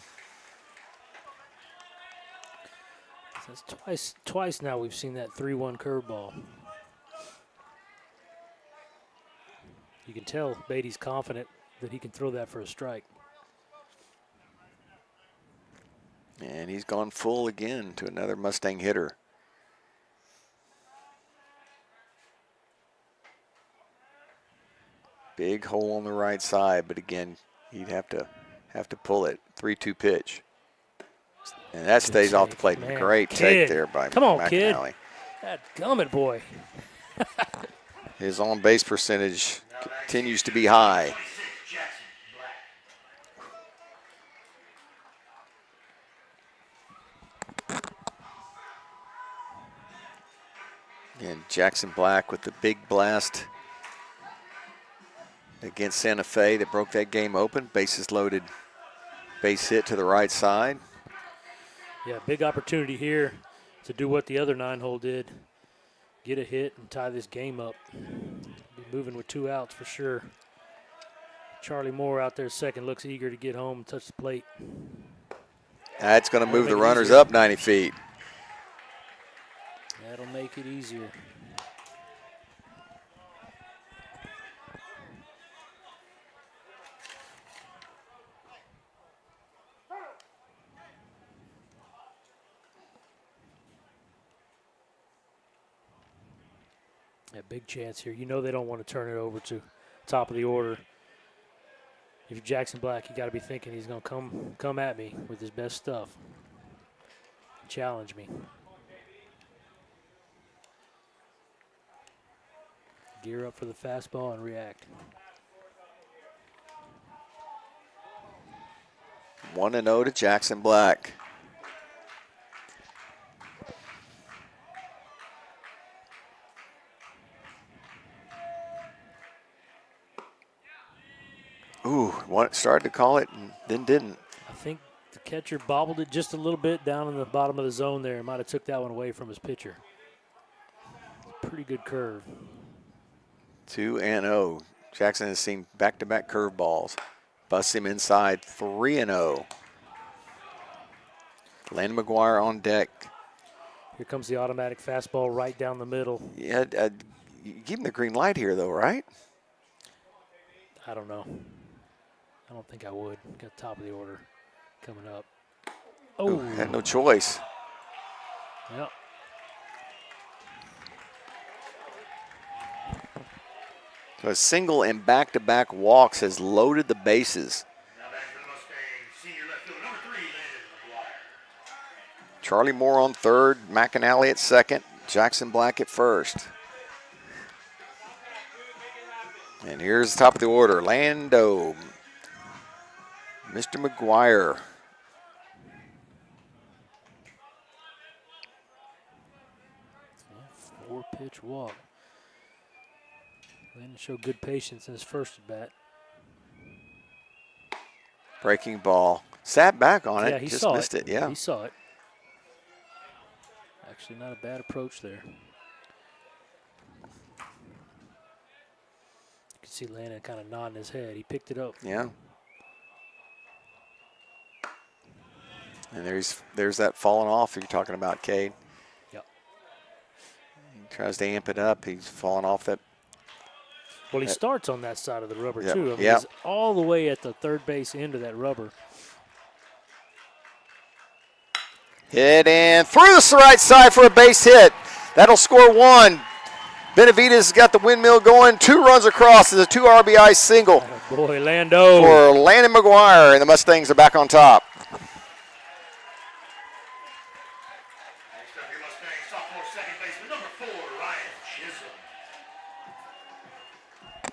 That's twice now we've seen that 3-1 curveball. You can tell Beatty's confident that he can throw that for a strike. And he's gone full again to another Mustang hitter. Big hole on the right side, but again, he'd have to pull it. 3-2 pitch. And that stays off the plate. Man, Great kid. take there by Come on, McAnally. kid. That gummit boy. His on-base percentage continues to be high. 26, Jackson Black. And Jackson Black with the big blast against Santa Fe that broke that game open. Bases loaded, base hit to the right side. Yeah, big opportunity here to do what the other 9-hole did. Get a hit and tie this game up. Be moving with 2 outs for sure. Charlie Moore out there second, looks eager to get home and touch the plate. That's going to move the make it runners easier. up 90 feet. That'll make it easier. Yeah, big chance here. You know they don't want to turn it over to top of the order. If you're Jackson Black, you got to be thinking he's going to come at me with his best stuff. Challenge me. Gear up for the fastball and react. 1-0 to Jackson Black. Ooh, started to call it and then didn't. I think the catcher bobbled it just a little bit down in the bottom of the zone there. Might have took that one away from his pitcher. Pretty good curve. 2-0. Jackson has seen back-to-back curveballs. Busts him inside. 3-0. Landon McGuire on deck. Here comes the automatic fastball right down the middle. Yeah, you give him the green light here, though, right? I don't know. I don't think I would. Got top of the order coming up. Oh, had no choice. Yep. So a single and back-to-back walks has loaded the bases. Now back to the Mustangs, senior left fielder number 3, Landon McGuire. Charlie Moore on third, McAnally at second, Jackson Black at first. And here's the top of the order, Lando, Mr. McGuire. Four-pitch walk. Landon showed good patience in his first at bat. Breaking ball. Sat back on it, he just saw missed it. Yeah. He saw it. Actually, not a bad approach there. You can see Landon kind of nodding his head. He picked it up. Yeah. And there's that falling off you're talking about, Cade. Yep. He tries to amp it up. He's falling off that. Well, he starts on that side of the rubber, Yep. too. I mean, Yep. he's all the way at the third base end of that rubber. Hit and through the right side for a base hit. That'll score one. Benavides got the windmill going. 2 runs across is a 2 RBI single. Oh boy, Lando. For Landon McGuire, and the Mustangs are back on top. Next up, your Mustangs sophomore second baseman number 4, Ryan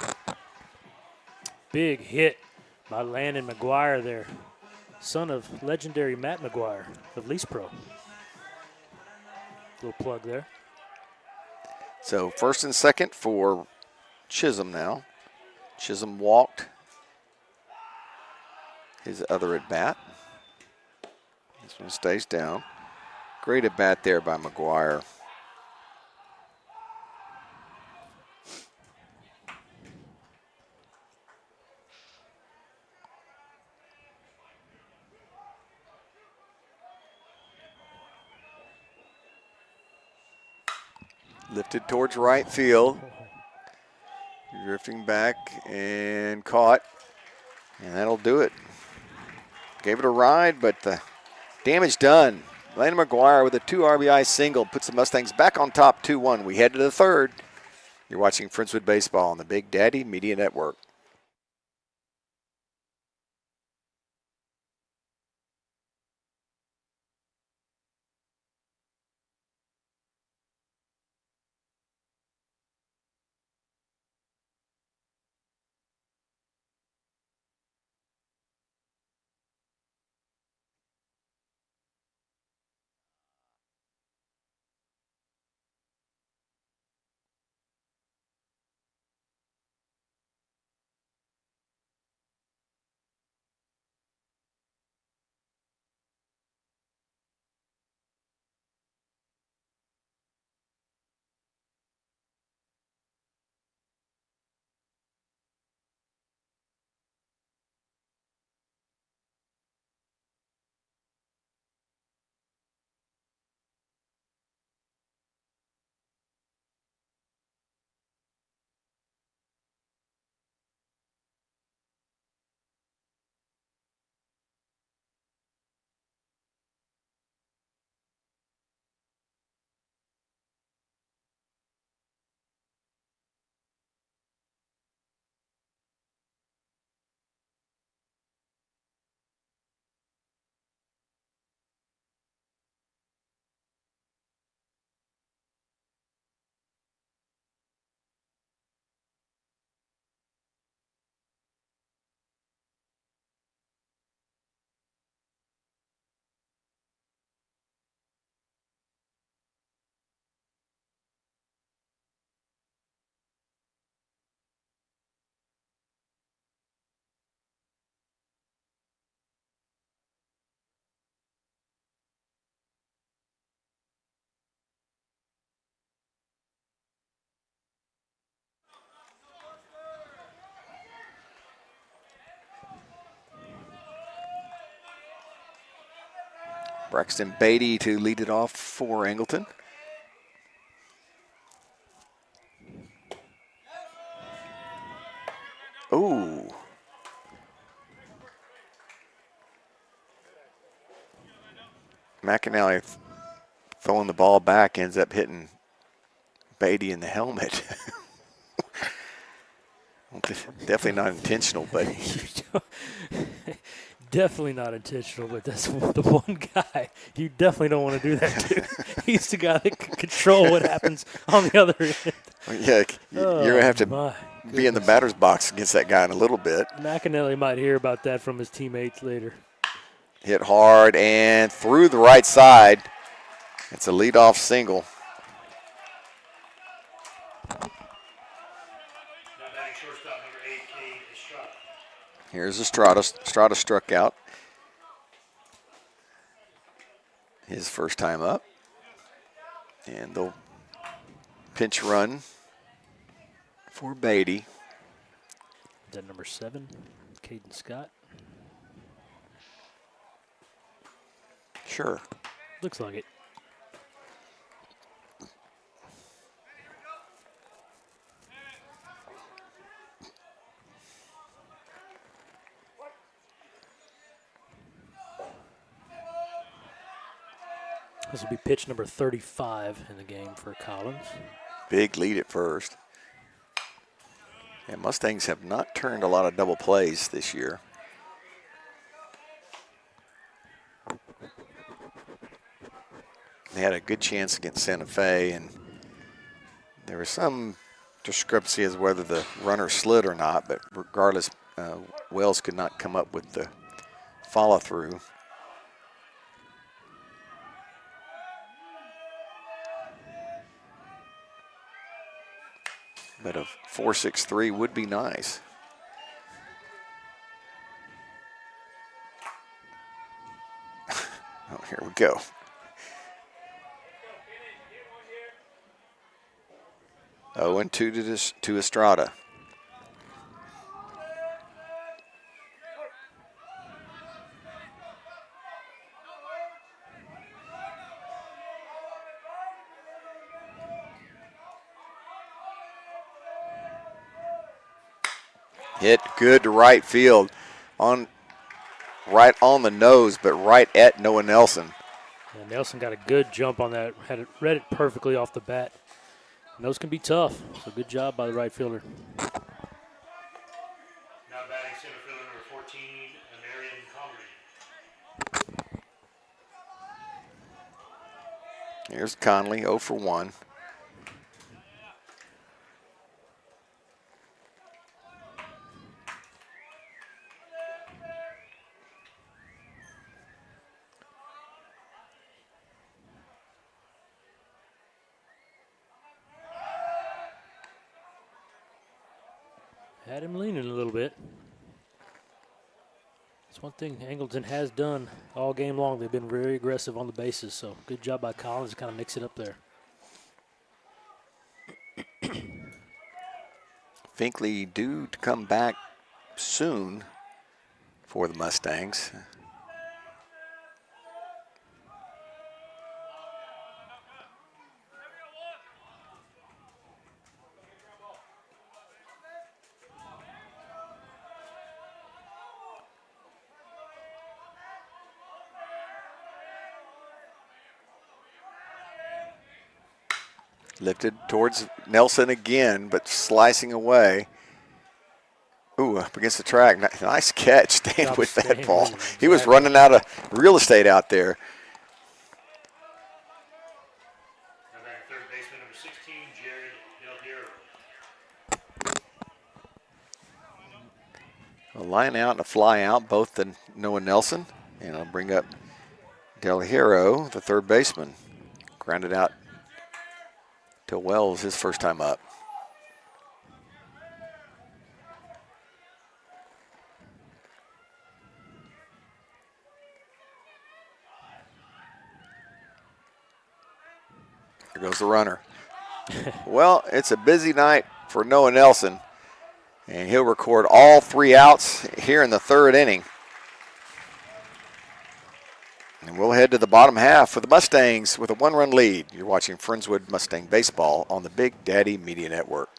Chisholm. Big hit by Landon McGuire there. Son of legendary Matt McGuire of Lease Pro. Little plug there. So first and second for Chisholm now. Chisholm walked his other at bat. This one stays down. Great at bat there by McGuire. Lifted towards right field. Drifting back and caught. And that'll do it. Gave it a ride, but the damage done. Landon McGuire with a 2 RBI single puts the Mustangs back on top 2-1. We head to the third. You're watching Friendswood Baseball on the Big Daddy Media Network. Braxton Beatty to lead it off for Angleton. Ooh. McAnally throwing the ball back ends up hitting Beatty in the helmet. Definitely not intentional, but definitely not intentional, but that's the one guy you definitely don't want to do that to. He's the guy that can control what happens on the other end. yeah, you're going to have to be in the batter's box against that guy in a little bit. McAnally might hear about that from his teammates later. Hit hard and through the right side. It's a leadoff single. Here's Estrada. Estrada struck out his first time up. And they'll pinch run for Beatty. Is that number 7, Caden Scott? Sure. Looks like it. This will be pitch number 35 in the game for Collins. Big lead at first. And Mustangs have not turned a lot of double plays this year. They had a good chance against Santa Fe, and there was some discrepancy as whether the runner slid or not, but regardless, Wells could not come up with the follow-through. But a 4.63 would be nice. Oh, here we go. Oh, and 2 to Estrada. Hit good to right field, right on the nose, but right at Noah Nelson. Yeah, Nelson got a good jump on that. Read it perfectly off the bat. And those can be tough. So good job by the right fielder. Now batting center fielder number 14, Marion Conley. Here's Conley, 0 for 1. Had him leaning a little bit. That's one thing Angleton has done all game long. They've been very aggressive on the bases, so good job by Collins to kind of mix it up there. Finkley due to come back soon for the Mustangs. Lifted towards Nelson again, but slicing away. Ooh, up against the track. Nice catch, staying with that ball. He was running out of real estate out there. Now back third baseman number 16, Jared Del Hierro. A line out and a fly out, both to Noah Nelson. And I'll bring up Del Hierro, the third baseman. Grounded out to Wells, his first time up. There goes the runner. Well, it's a busy night for Noah Nelson, and he'll record all 3 outs here in the third inning. And we'll head to the bottom half for the Mustangs with a 1-run lead. You're watching Friendswood Mustang Baseball on the Big Daddy Media Network.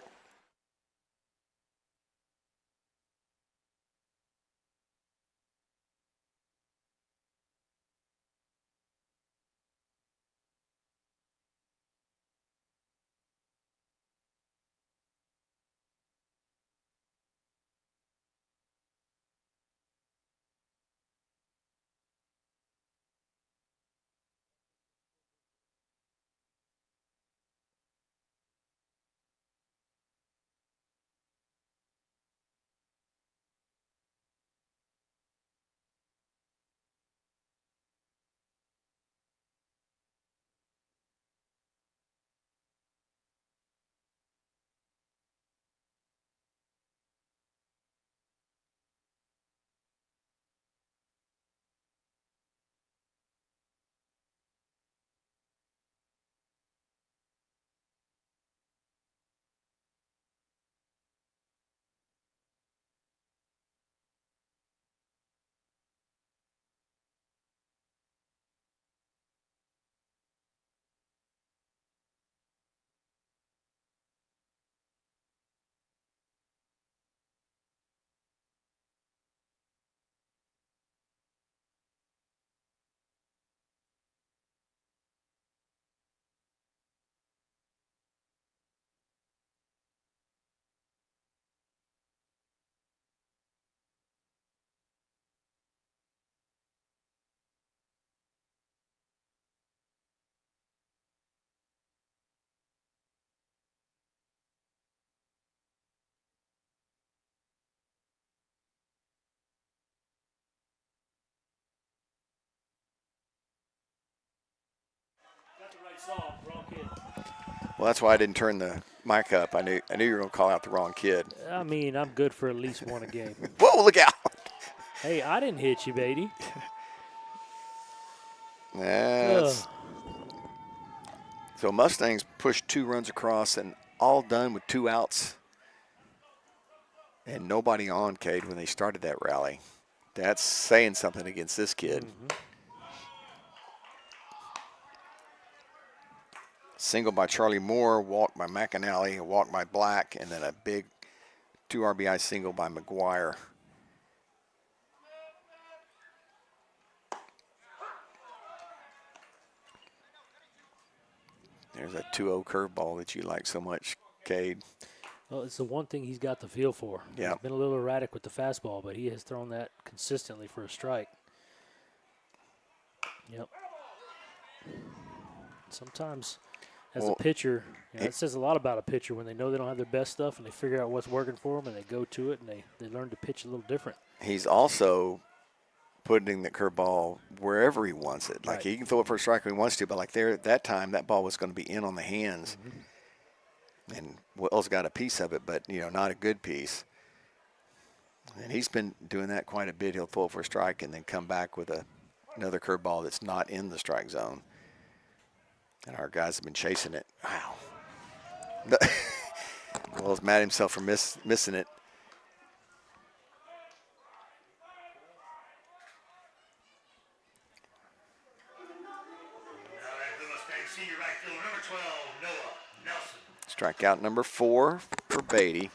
Got the right song, wrong kid. Well, that's why I didn't turn the mic up. I knew you were going to call out the wrong kid. I mean, I'm good for at least one a game. Whoa, look out. Hey, I didn't hit you, Beatty. That's so Mustangs pushed 2 runs across and all done with 2 outs and nobody on, Cade, when they started that rally. That's saying something against this kid. Mm-hmm. Single by Charlie Moore, walk by McAnally, a walk by Black, and then a big 2 RBI single by McGuire. There's a 2-0 curveball that you like so much, Cade. Well, it's the one thing he's got the feel for. Yeah. He's been a little erratic with the fastball, but he has thrown that consistently for a strike. Yep. Sometimes, as a pitcher, it says a lot about a pitcher when they know they don't have their best stuff and they figure out what's working for them and they go to it and they learn to pitch a little different. He's also putting the curveball wherever he wants it. Like, he can throw it for a strike when he wants to, but like there at that time, that ball was going to be in on the hands. Mm-hmm. And Wells got a piece of it, but, not a good piece. And he's been doing that quite a bit. He'll throw it for a strike and then come back with another curveball that's not in the strike zone. And our guys have been chasing it. Wow. Wells mad himself for missing it. Senior right fielder, number 12, Noah Nelson. Strikeout number 4 for Beatty.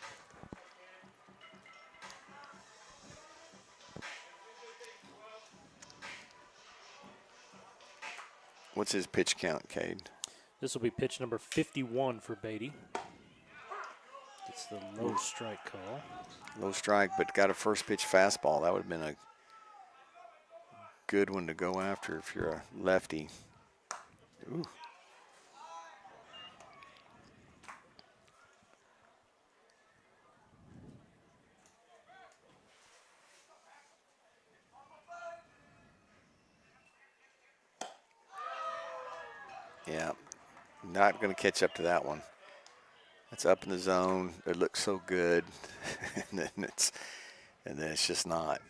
What's his pitch count, Cade? This will be pitch number 51 for Beatty. It's the low strike call. Low strike, but got a first pitch fastball. That would have been a good one to go after if you're a lefty. Ooh. Yeah, not going to catch up to that one. It's up in the zone. It looks so good, and then it's just not.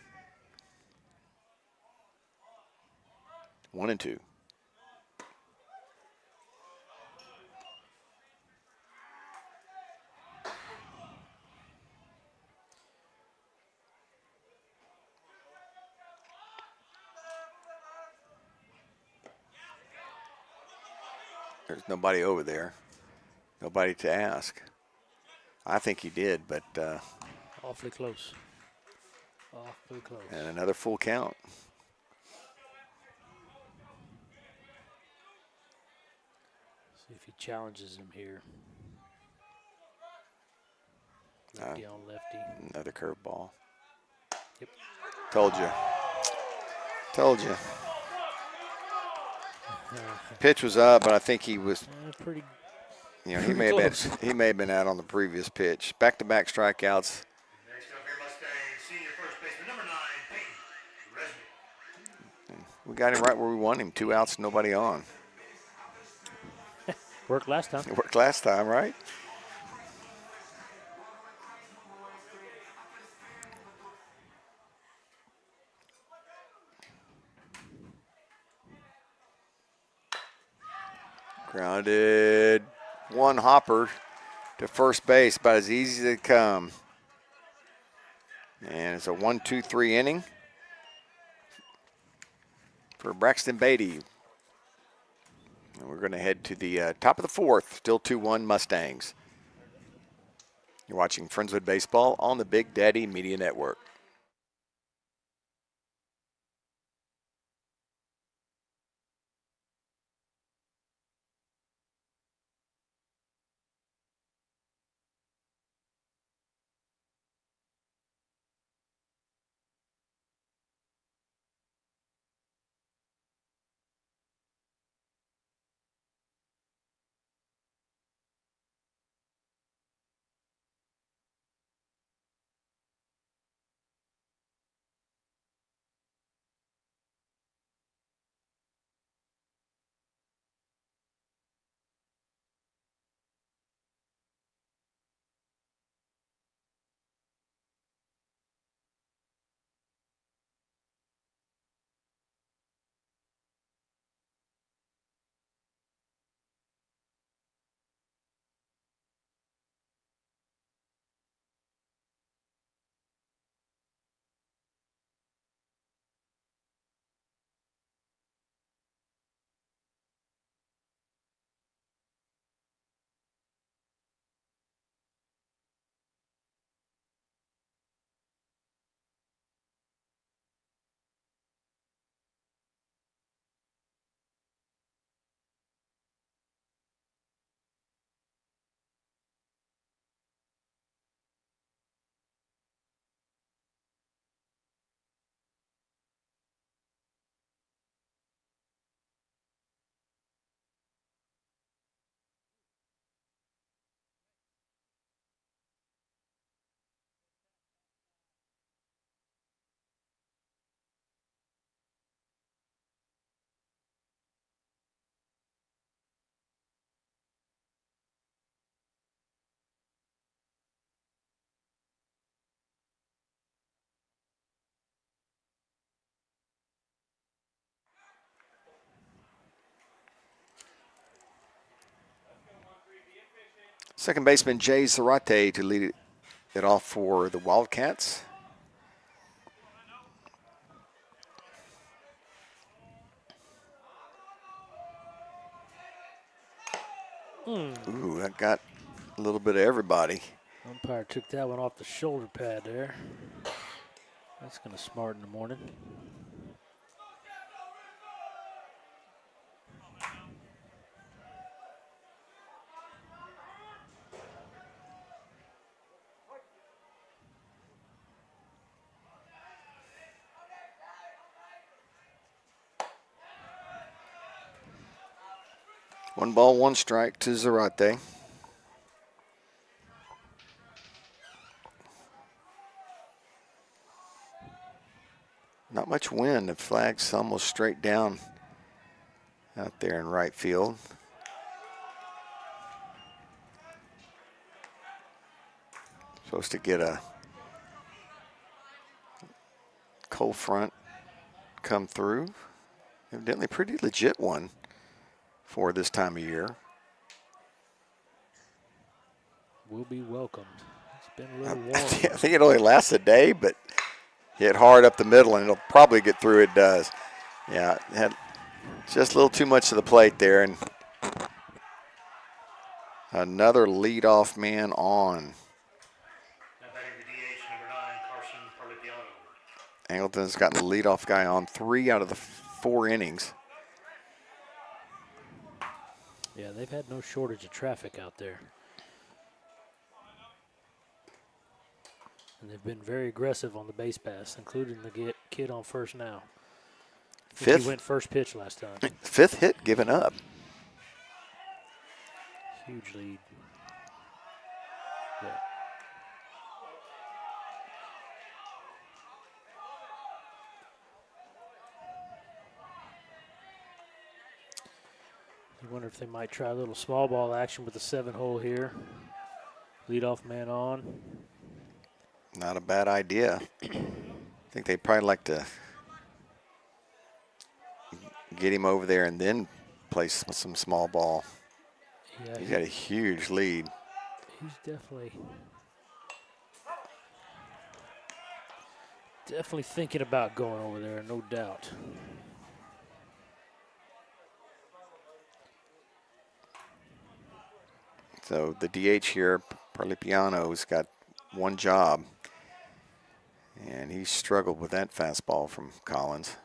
1-2. There's nobody over there. Nobody to ask. I think he did, but Awfully close. Awfully close. and another full count. See if he challenges him here. Lefty on lefty. Another curveball. Yep. Told you. Told you. Pitch was up, but I think he was. Pretty. You know, he may have been out on the previous pitch. Back-to-back strikeouts. Next up here, Mustangs, senior first baseman, number 9, Peyton Resnick. We got him right where we want him. 2 outs, nobody on. Worked last time. It worked last time, right? Grounded. One hopper to first base, about as easy as they come. And it's a 1-2-3 inning for Braxton Beatty. And we're going to head to the top of the 4th, still 2-1 Mustangs. You're watching Friendswood Baseball on the Big Daddy Media Network. Second baseman Jay Zarate to lead it off for the Wildcats. Ooh, that got a little bit of everybody. Umpire took that one off the shoulder pad there. That's going to smarten the morning. One ball, one strike to Zarate. Not much wind. The flag's almost straight down out there in right field. Supposed to get a cold front come through. Evidently a pretty legit one for this time of year. Will be welcomed. It's been a little warm. I think it only lasts a day, but hit hard up the middle and it'll probably get through. It does. Yeah, it had just a little too much to the plate there, and Another leadoff man on. Now batting the DH, number 9, Carson Parlipiano. Angleton's gotten the leadoff guy on 3 out of the 4 innings. Yeah, they've had no shortage of traffic out there. And they've been very aggressive on the base pass, including the kid on first now. I think he went first pitch last time. 5th hit given up. Huge lead. Yeah. I wonder if they might try a little small ball action with the 7-hole here. Leadoff man on. Not a bad idea. I think they'd probably like to get him over there and then play some small ball. Yeah, He's got a huge lead. He's definitely thinking about going over there, no doubt. So the DH here, Parlipiano's got one job, and he struggled with that fastball from Collins.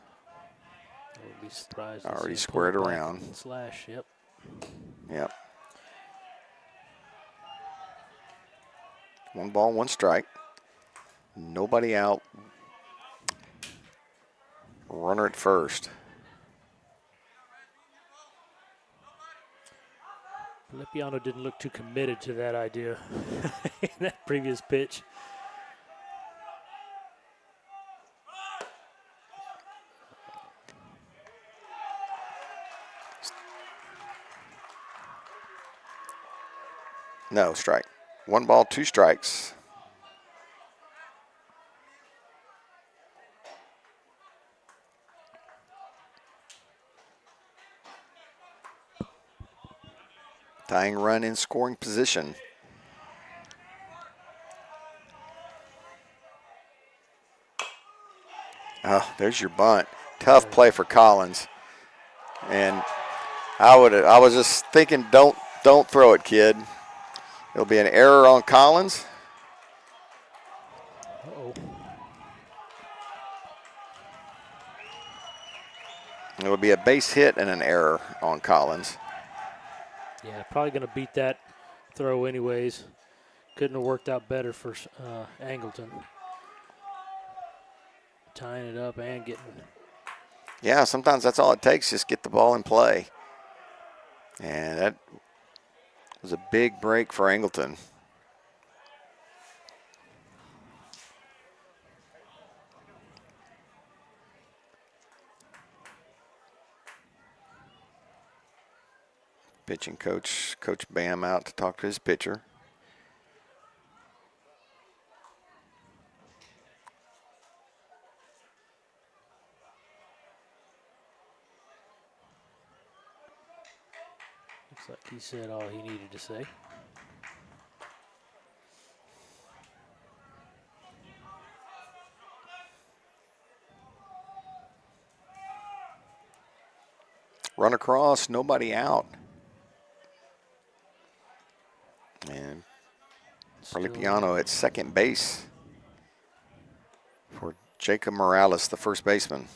I would be surprised. Already squared around. Slash, yep. Yep. 1 ball, 1 strike. Nobody out. Runner at first. Lipiano didn't look too committed to that idea in that previous pitch. No, strike. 1 ball, 2 strikes. Tying run in scoring position. Oh, there's your bunt. Tough play for Collins. And I was just thinking, don't throw it, kid. It'll be an error on Collins. Uh-oh. It would be a base hit and an error on Collins. Yeah, probably going to beat that throw anyways. Couldn't have worked out better for Angleton. Tying it up and getting... Yeah, sometimes that's all it takes, just get the ball in play. And that was a big break for Angleton. Pitching coach, Coach Bam, out to talk to his pitcher. Looks like he said all he needed to say. Run across, nobody out. And Parlipiano at second base for Jacob Morales, the first baseman.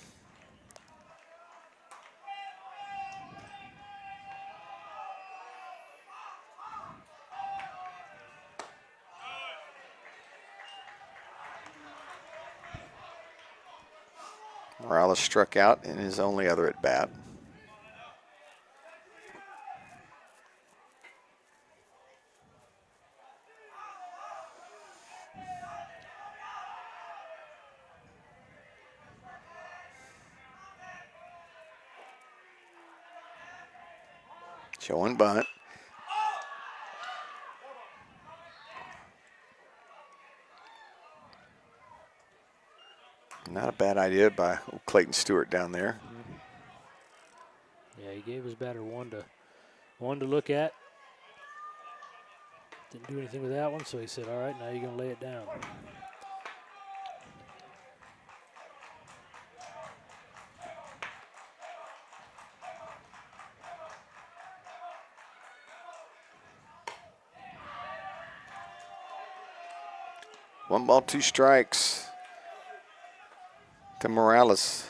Morales struck out in his only other at bat. Showing bunt. Not a bad idea by Clayton Stewart down there. Yeah, he gave his batter one to look at. Didn't do anything with that one, so he said, all right, now you're going to lay it down. 1 ball, 2 strikes to Morales.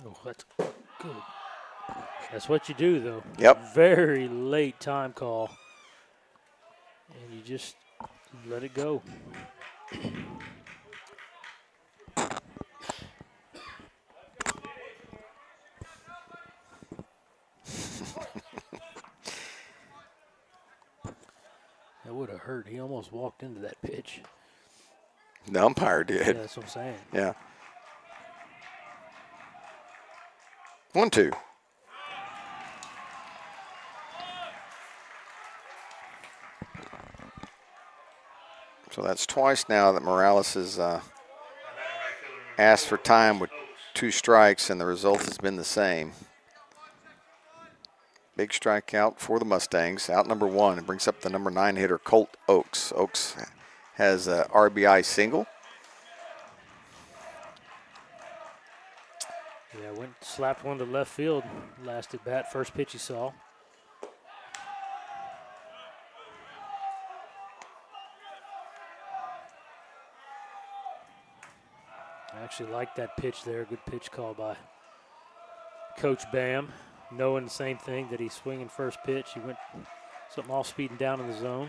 Oh, that's good. That's what you do, though. Yep. Very late time call. And you just let it go. That would have hurt. He almost walked into that pitch. The umpire did. Yeah, that's what I'm saying. Yeah. 1-2. So that's twice now that Morales has asked for time with 2 strikes, and the result has been the same. Big strikeout for the Mustangs. Out number 1. It brings up the number 9 hitter, Colt Oaks. Oaks has a RBI single. Yeah, slapped one to left field last at bat. First pitch he saw. I actually like that pitch there. Good pitch call by Coach Bam. Knowing the same thing, that he's swinging first pitch. He went something off speeding down in the zone.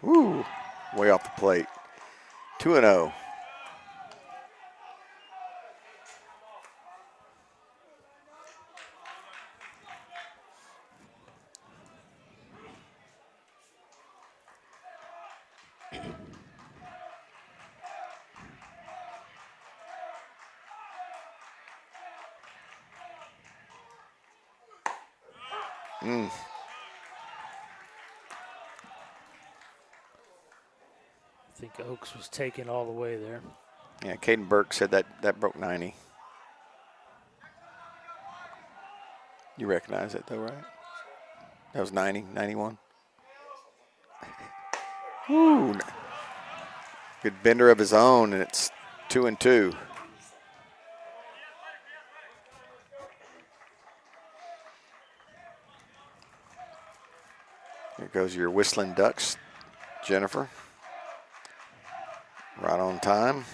Woo, way off the plate. 2-0. I think Oaks was taken all the way there. Yeah, Caden Burke said that broke 90. You recognize it though, right? That was 90, 91. Woo. Good bender of his own, and it's 2-2. Here goes your Whistling Ducks, Jennifer. Right on time.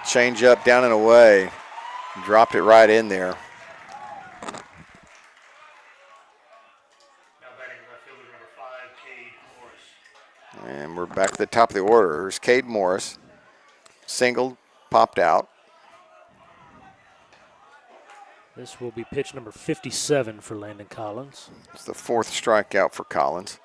Change up, down and away. Dropped it right in there. Now batting left fielder number 5, Cade Morris. And we're back to the top of the order. Here's Cade Morris. Singled, popped out. This will be pitch number 57 for Landon Collins. It's the 4th strikeout for Collins.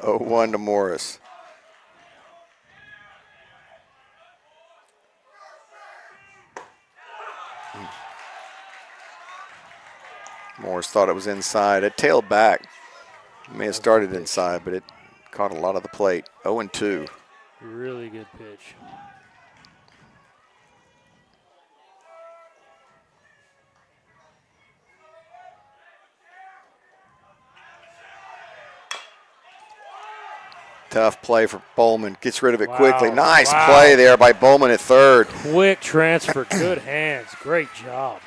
Oh, 1 to Morris. Morris thought it was inside. It tailed back. It may have started inside, but it caught a lot of the plate. 0-2. Really good pitch. Tough play for Bowman. Gets rid of it Wow. quickly. Nice Wow. play there by Bowman at third. Quick transfer. Good hands. Great job.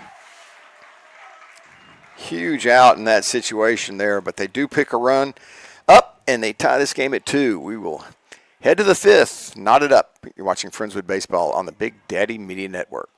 Huge out in that situation there, but they do pick a run up, and they tie this game at 2. We will head to the 5th. Knot it up. You're watching Friendswood Baseball on the Big Daddy Media Network.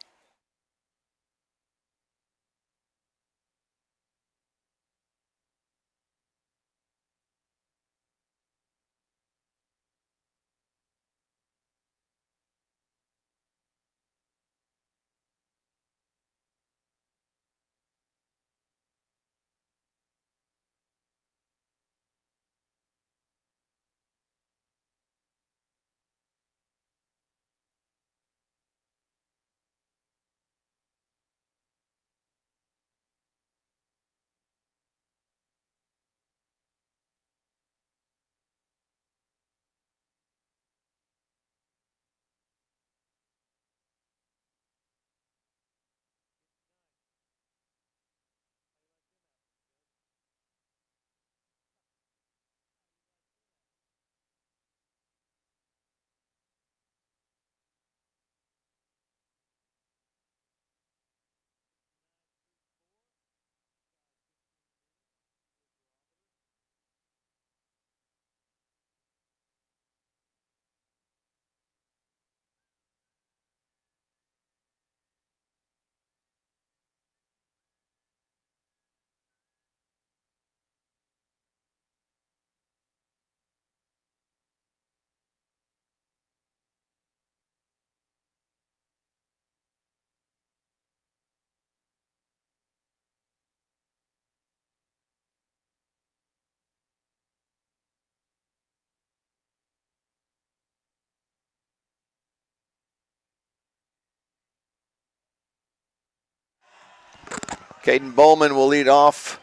Caden Bowman will lead off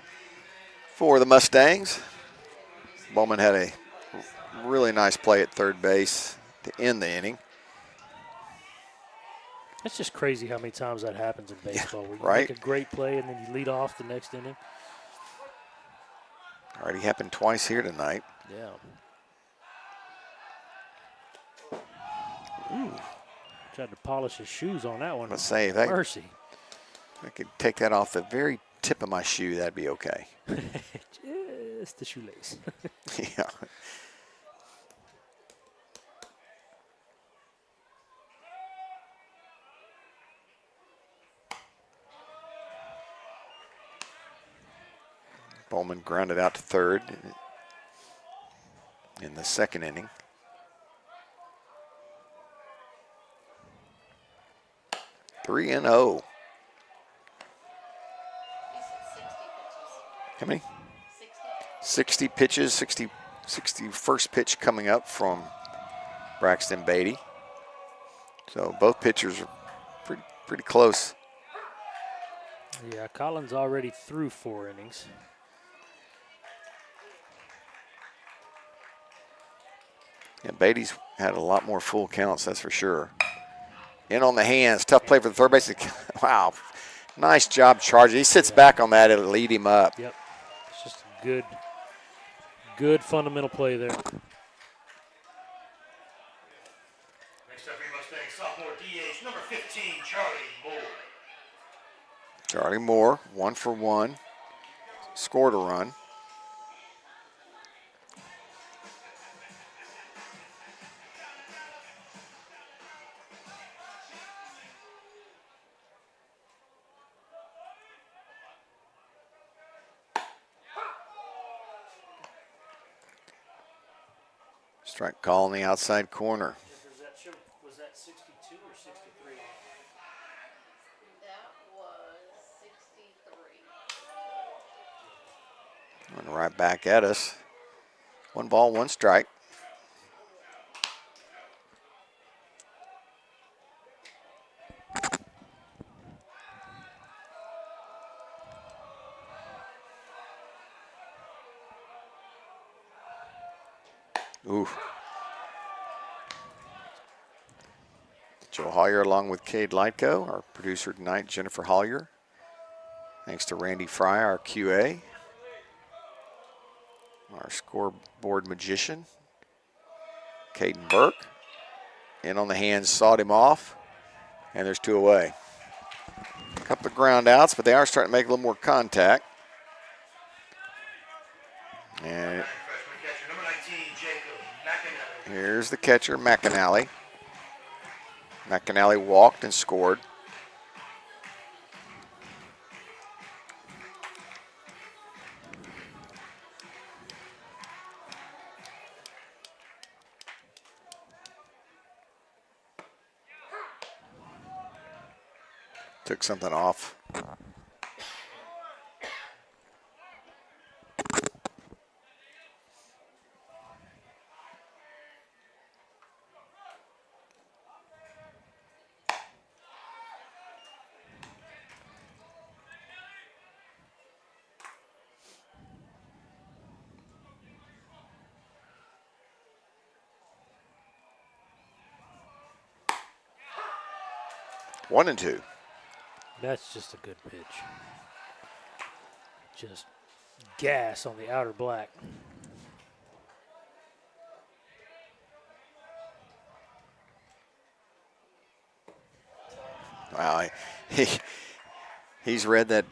for the Mustangs. Bowman had a really nice play at third base to end the inning. It's just crazy how many times that happens in baseball. Where you right. make a great play and then you lead off the next inning. Already happened twice here tonight. Yeah. Ooh. Tried to polish his shoes on that one. Let's say that. Mercy. I could take that off the very tip of my shoe. That'd be okay. Just the shoelace. Yeah. Bowman grounded out to third in the second inning. Three and 0. How many? 60 pitches, 60 first pitch coming up from Braxton Beatty. So both pitchers are pretty close. Yeah, Collins already threw 4 innings. Yeah, Beatty's had a lot more full counts, that's for sure. In on the hands, tough play for the third base. Wow, nice job charging. He sits back on that, it'll lead him up. Yep, it's just a good fundamental play there. Next up for your Mustangs, sophomore DH, number 15, Charlie Moore. Charlie Moore, 1 for 1, scored a run. Strike call in the outside corner. Was that 62 or 63? That was 63. Going right back at us. 1 ball, 1 strike. Ooh. Joe Hollier along with Cade Lightco, our producer tonight, Jennifer Hollier. Thanks to Randy Fry, our QA. Our scoreboard magician, Caden Burke. In on the hands, sawed him off, and there's 2 away. A couple of ground outs, but they are starting to make a little more contact. And here's the catcher, McAnally. McAnally walked and scored. Took something off. 1-2. That's just a good pitch. Just gas on the outer black. Wow, he's read that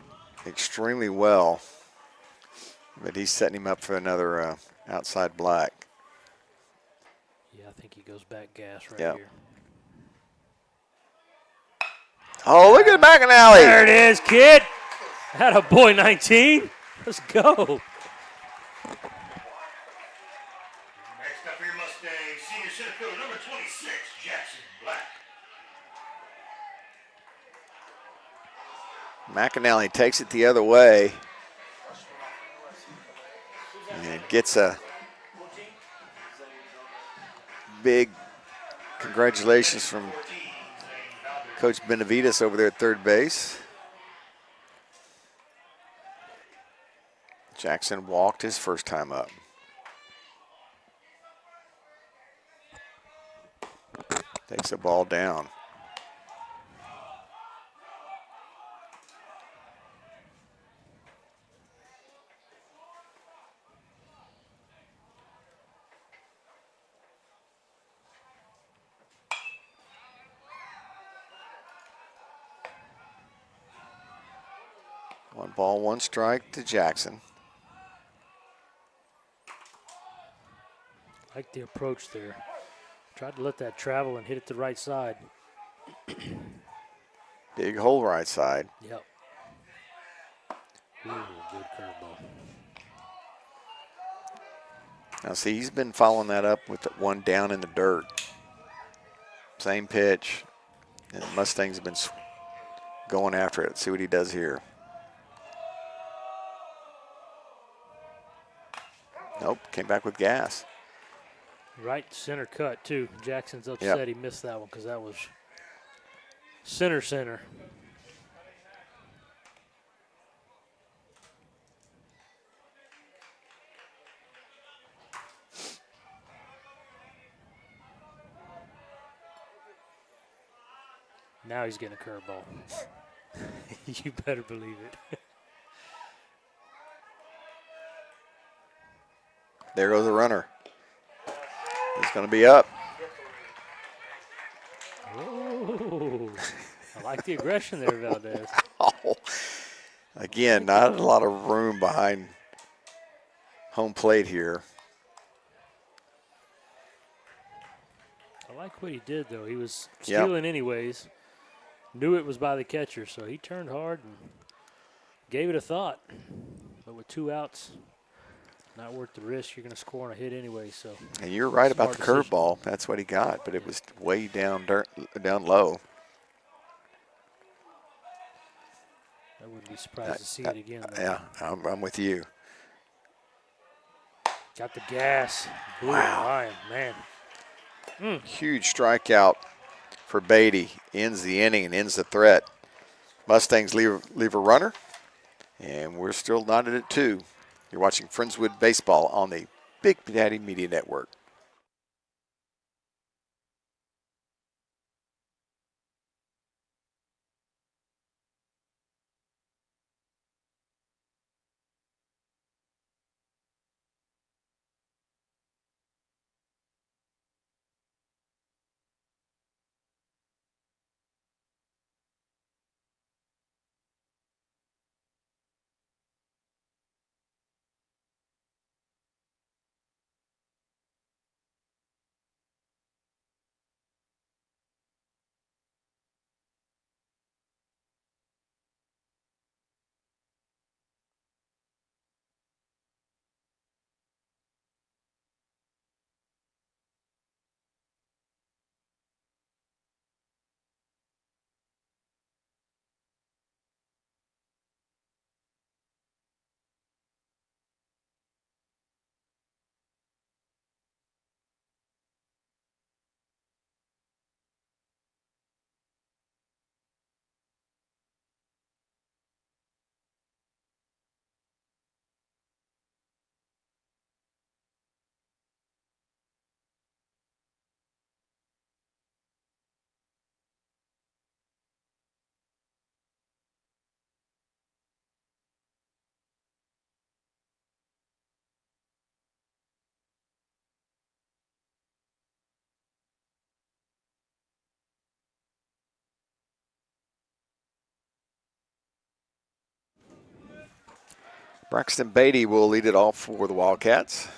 extremely well, but he's setting him up for another outside black. Yeah, I think he goes back gas right here. Oh, look at McAnally. There it is, kid. Atta boy, 19. Let's go. Next up for your Mustangs, senior center fielder, number 26, Jackson Black. McAnally takes it the other way and gets a big congratulations from Coach Benavides over there at third base. Jackson walked his first time up. Takes the ball down. One ball, one strike to Jackson. Like the approach there. Tried to let that travel and hit it to the right side. Big hole right side. Yep. Ooh, good curveball. Now see, he's been following that up with the one down in the dirt. Same pitch. And the Mustangs have been going after it. See what he does here. Nope, came back with gas. Right center cut, too. Jackson's upset he missed that one because that was center. Now he's getting a curveball. You better believe it. There goes the runner. He's going to be up. Oh, I like the aggression there, Valdez. Oh. Again, not a lot of room behind home plate here. I like what he did, though. He was stealing anyways. Knew it was by the catcher, so he turned hard and gave it a thought. But with 2 outs, not worth the risk. You're going to score on a hit anyway. So. And you're right about the Smart decision. curveball. That's what he got, but it was way down low. I wouldn't be surprised to see it again. Though. Yeah, I'm with you. Got the gas. Blew Wow. Lion, man. Huge strikeout for Beatty. Ends the inning and ends the threat. Mustangs leave a runner, and we're still knotted at 2. You're watching Friendswood Baseball on the Big Daddy Media Network. Braxton Beatty will lead it off for the Wildcats.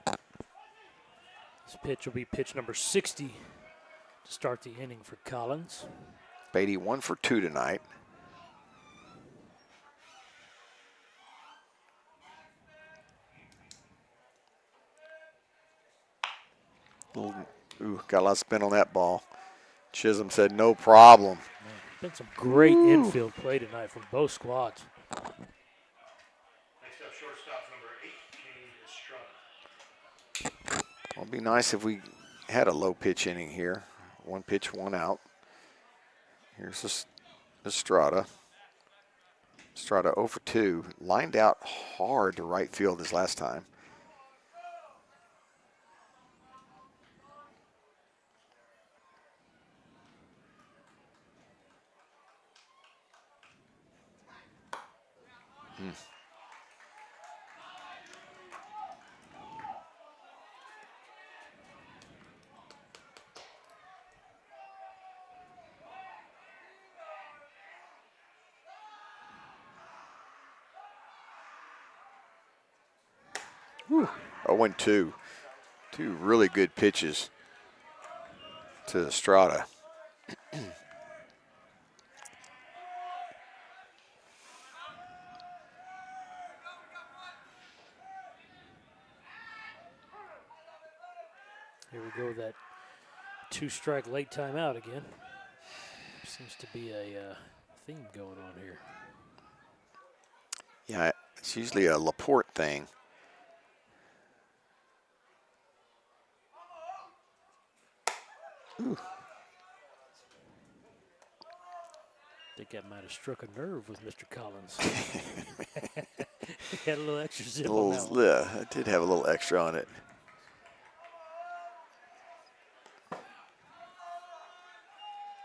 This pitch will be pitch number 60 to start the inning for Collins. Beatty 1 for 2 tonight. Ooh, got a lot of spin on that ball. Chisholm said no problem. Been some great infield play tonight from both squads. Next up, shortstop number 8, Estrada. Well, it'd be nice if we had a low pitch inning here. 1 pitch, 1 out. Here's Estrada. Strata 0 for 2. Lined out hard to right field this last time. Whew. 0-2. Two really good pitches to Estrada. Here we go, that 2-strike late timeout again. Seems to be a theme going on here. Yeah, it's usually a Laporte thing. Ooh. I think that might have struck a nerve with Mr. Collins. He had a little extra zip on that one. Yeah, it did have a little extra on it.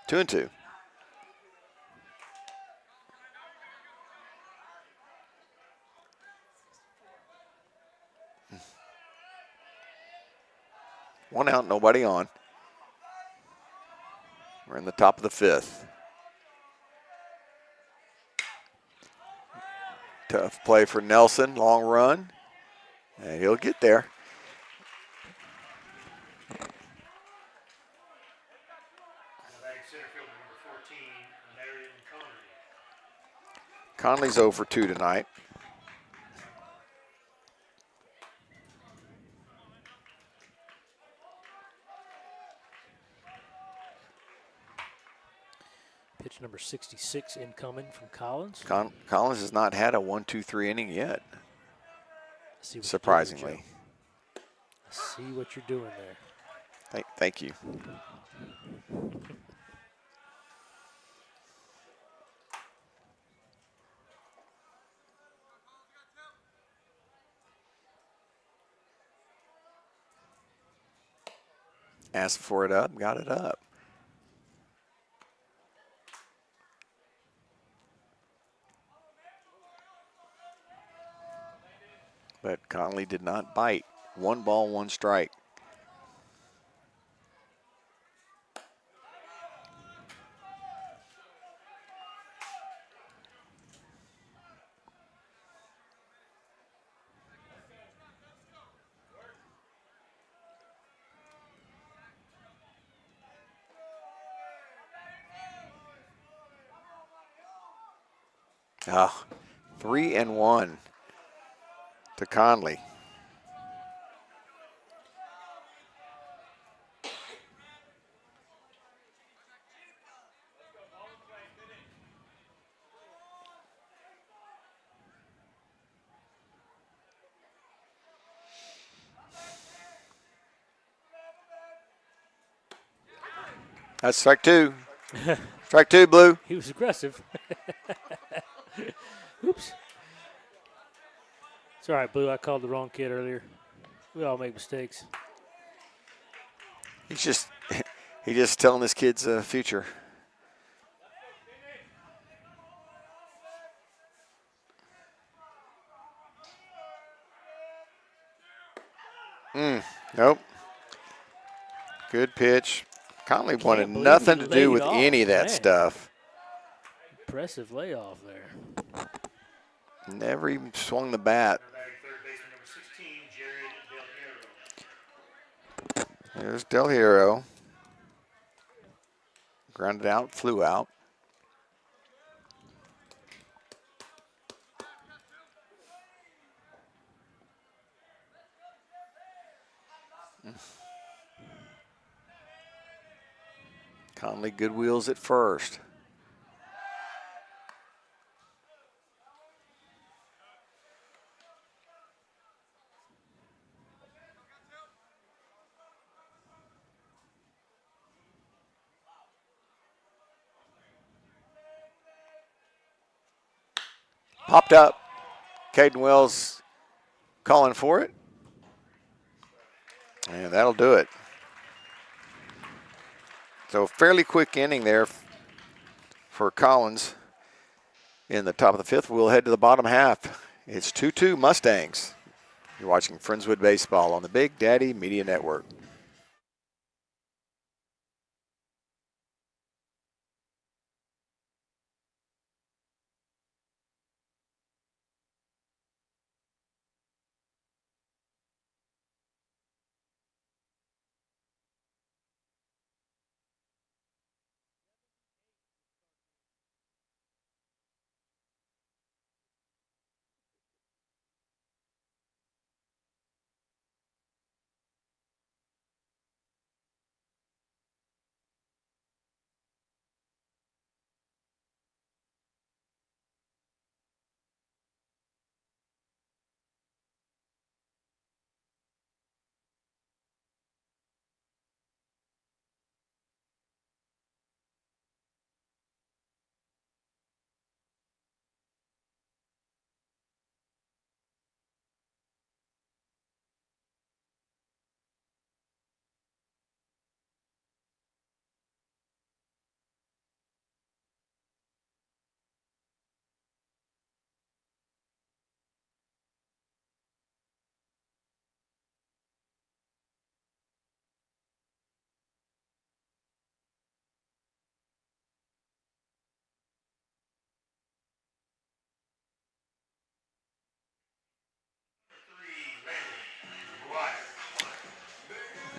Two and two. One out, nobody on. We're in the top of the fifth. Tough play for Nelson, long run. And he'll get there. Center fielder number 14, Marion Conley. Conley's 0 for 2 tonight. Pitch number 66 incoming from Collins. Collins has not had a 1-2-3 inning yet, See what surprisingly. You're doing, Joe. I see what you're doing there. Thank you. Asked for it up, got it up. But Conley did not bite. 1 ball, 1 strike. Ah, 3-1 to Conley. That's strike 2. Strike 2, Blue. He was aggressive. Oops. It's all right, Blue. I called the wrong kid earlier. We all make mistakes. He's just telling this kid's future. Nope. Good pitch. Conley wanted believe nothing he to do laid with off, any of that man. stuff. Impressive layoff there. Never even swung the bat. Batting third baseman number 16, Jared Del Hierro. There's Del Hierro. Grounded out, flew out. Conley good wheels at first. Popped up. Caden Wells calling for it. And that'll do it. So fairly quick inning there for Collins in the top of the fifth. We'll head to the bottom half. It's 2-2 Mustangs. You're watching Friendswood Baseball on the Big Daddy Media Network.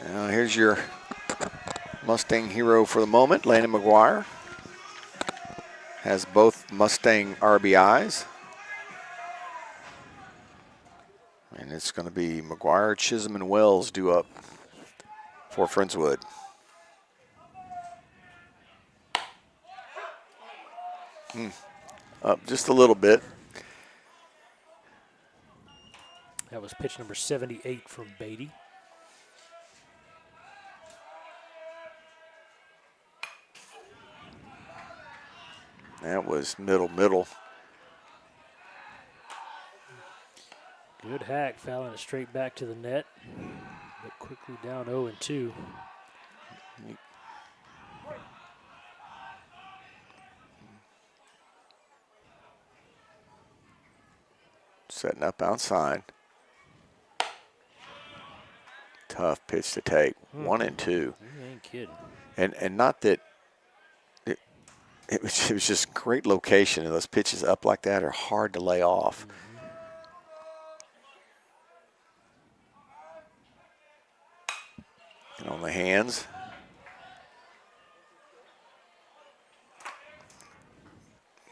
Now here's your Mustang hero for the moment, Landon McGuire. Has both Mustang RBIs. And it's going to be McGuire, Chisholm, and Wells due up for Friendswood. Up just a little bit. That was pitch number 78 from Beatty. That was middle. Good hack, fouling it straight back to the net. But quickly down 0-2. Setting up outside. Tough pitch to take. 1-2. You ain't kidding. And not that it was just great location, and those pitches up like that are hard to lay off. And on the hands.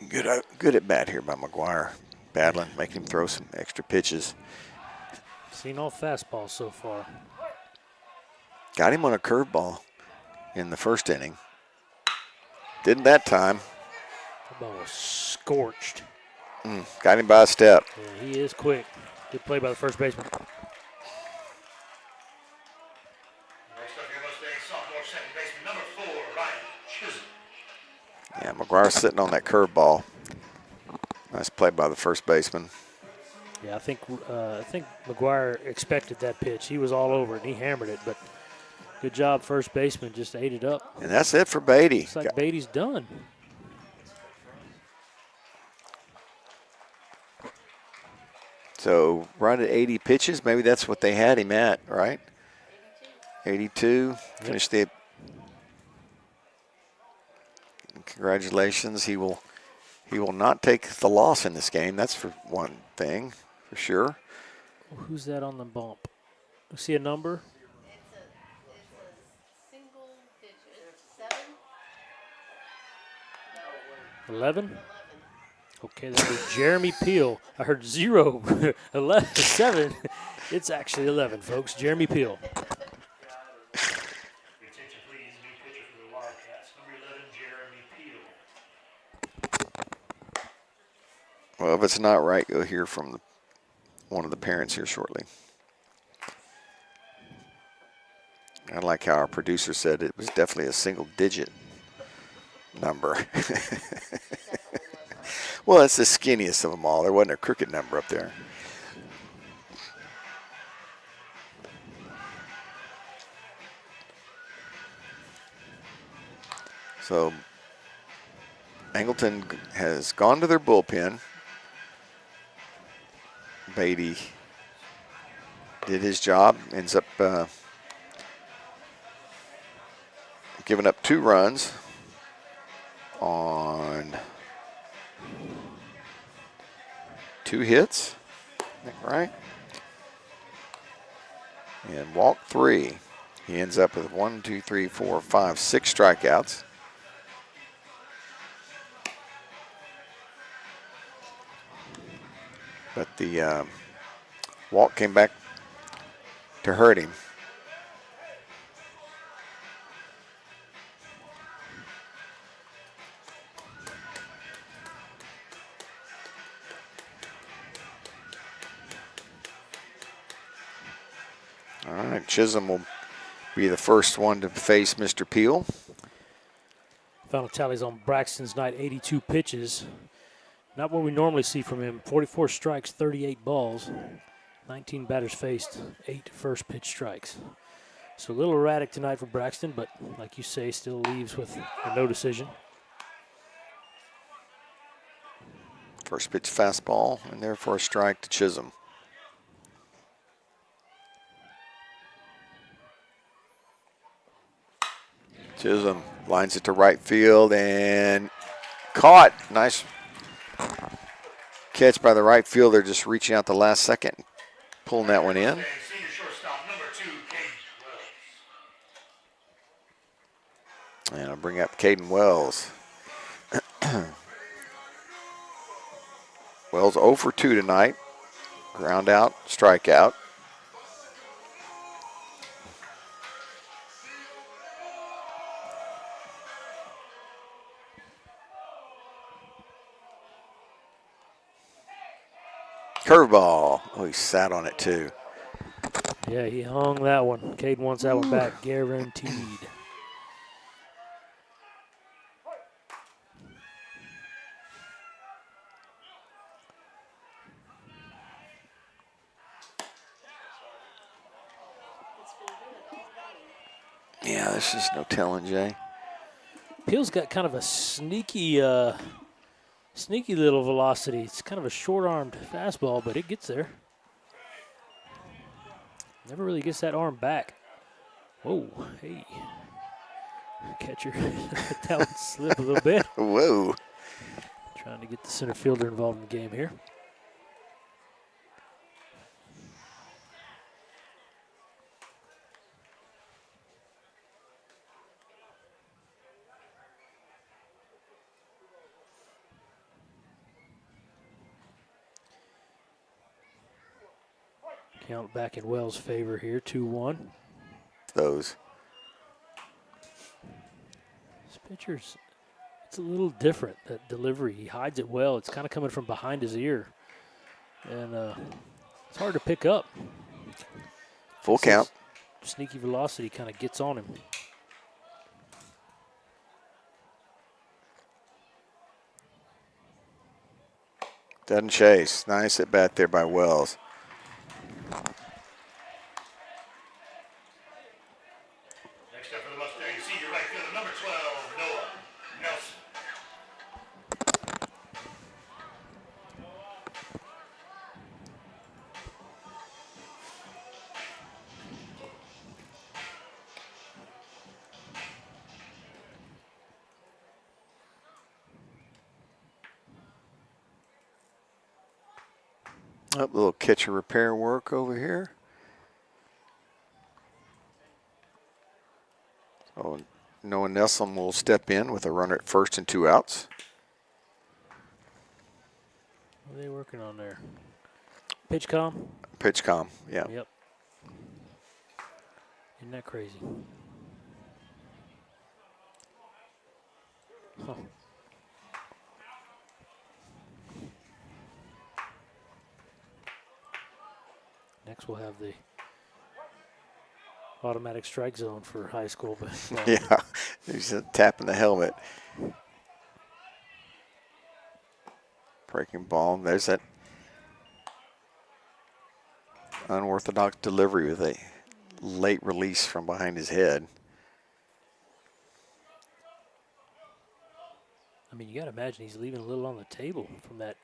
Good at bat here by McGuire. Battling, making him throw some extra pitches. Seen all fastballs so far. Got him on a curveball in the first inning. Didn't that time. That ball was scorched. Got him by a step. Yeah, he is quick. Good play by the first baseman. Next up here, Mustangs sophomore second baseman, number 4, Ryan Chisholm. Yeah, McGuire sitting on that curveball. Nice play by the first baseman. Yeah, I think McGuire expected that pitch. He was all over it, and he hammered it. But good job, first baseman, just ate it up. And that's it for Beatty. Looks like Beatty's done. So right at 80 pitches, maybe that's what they had him at, right? 82. Finished the. Congratulations. He will not take the loss in this game. That's for one thing, for sure. Who's that on the bump? See a number? It's a single digit. 7? 11? Okay, that was Jeremy Peel. I heard 0, 11, 7. It's actually 11, folks. Jeremy Peel. Attention, please. New pitcher for the Wildcats, number 11, Jeremy Peel. Well, if it's not right, you'll hear from one of the parents here shortly. I like how our producer said it was definitely a single-digit number. Well, it's the skinniest of them all. There wasn't a cricket number up there. So Angleton has gone to their bullpen. Beatty did his job, ends up giving up 2 runs on 2 hits, right? And walked 3. He ends up with 1, 2, 3, 4, 5, 6 strikeouts. But the walk came back to hurt him. All right, Chisholm will be the first one to face Mr. Peel. Final tallies on Braxton's night, 82 pitches. Not what we normally see from him. 44 strikes, 38 balls. 19 batters faced, 8 first pitch strikes. So a little erratic tonight for Braxton, but like you say, still leaves with a no decision. First pitch fastball, and therefore a strike to Chisholm. Chisholm lines it to right field and caught. Nice catch by the right fielder, just reaching out the last second, pulling that one in. Senior shortstop, number 2, Caden Wells. And I'll bring up Caden Wells. Wells 0 for 2 tonight. Ground out, strikeout. Curveball. Oh, he sat on it too. Yeah, he hung that one. Caden wants that one back, guaranteed. Yeah, there's just no telling, Jay. Peel's got kind of a sneaky little velocity. It's kind of a short-armed fastball, but it gets there. Never really gets that arm back. Whoa, hey. Catcher let that one slip a little bit. Whoa. Trying to get the center fielder involved in the game here. Count back in Wells' favor here, 2-1. Those. This pitcher's, it's a little different, that delivery. He hides it well. It's kind of coming from behind his ear. And it's hard to pick up. Full count. Sneaky velocity kind of gets on him. Doesn't chase. Nice at bat there by Wells. Next up for the Mustangs, senior right fielder, number 12, Noah Nelson. Oh, little catcher repair work over here. So Noah Nelson will step in with a runner at first and 2 outs. What are they working on there? Pitch com? Pitch com, yeah. Yep. Isn't that crazy? Huh. Next we'll have the automatic strike zone for high school baseball. Yeah, he's tapping the helmet. Breaking ball. There's that unorthodox delivery with a late release from behind his head. I mean, you got to imagine he's leaving a little on the table from that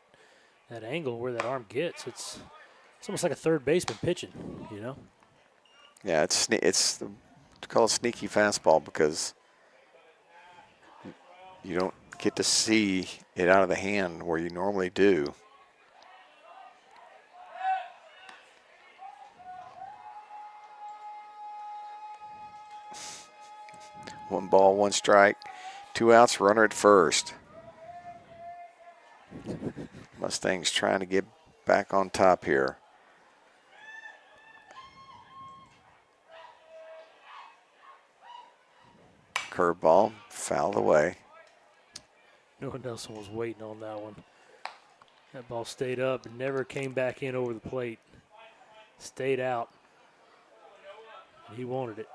angle where that arm gets. It's almost like a third baseman pitching, you know? Yeah, it's called a sneaky fastball because you don't get to see it out of the hand where you normally do. One ball, one strike, 2 outs, runner at first. Mustangs trying to get back on top here. Curveball, fouled away. Noah Nelson was waiting on that one. That ball stayed up and never came back in over the plate. Stayed out. He wanted it.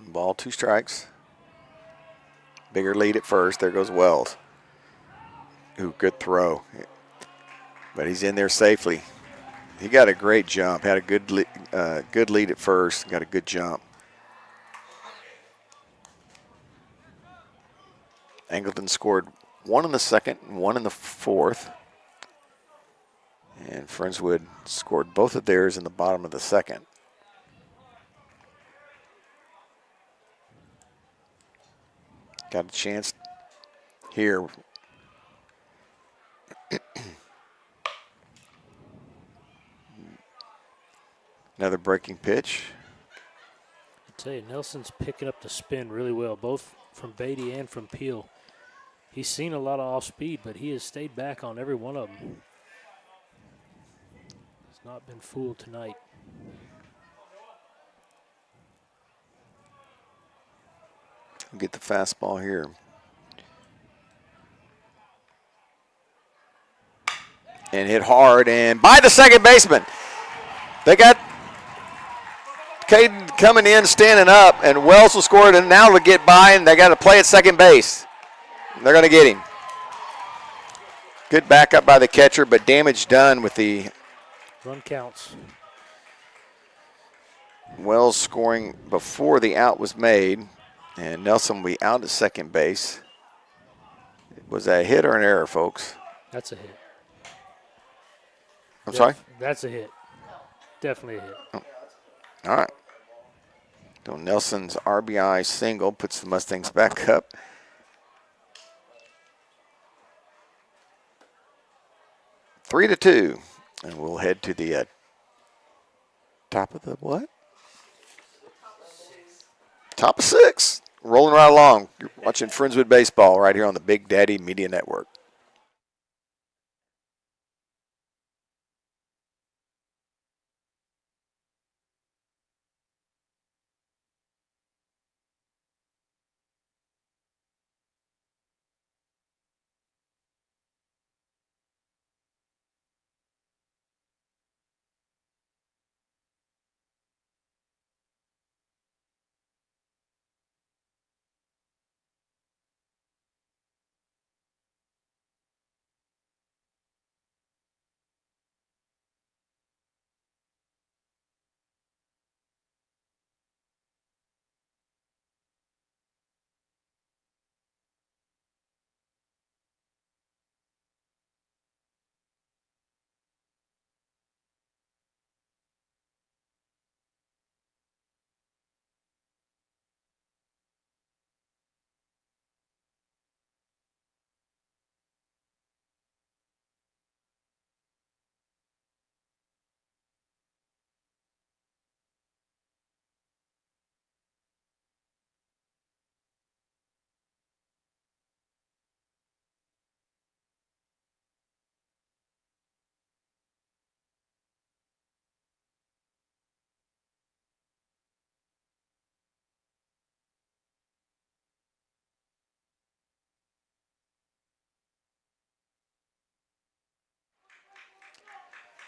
Ball, 2 strikes. Bigger lead at first. There goes Wells. Ooh, good throw. But he's in there safely. He got a great jump. Had a good lead at first. Got a good jump. Angleton scored 1 in the second and 1 in the fourth. And Friendswood scored both of theirs in the bottom of the second. Got a chance here. Another breaking pitch. I tell you, Nelson's picking up the spin really well, both from Beatty and from Peel. He's seen a lot of off speed, but he has stayed back on every one of them. He's not been fooled tonight. We'll get the fastball here. And hit hard and by the second baseman. They got Caden coming in, standing up, and Wells will score it, and now to get by, and they got to play at second base. They're going to get him. Good backup by the catcher, but damage done with the Run counts. Wells scoring before the out was made, and Nelson will be out at second base. Was that a hit or an error, folks? That's a hit. I'm sorry? That's a hit. Definitely a hit. Oh. All right. So Nelson's RBI single puts the Mustangs back up. Three to 2. And we'll head to the top of the what? Top of 6. Rolling right along. You're watching Friendswood Baseball right here on the Big Daddy Media Network.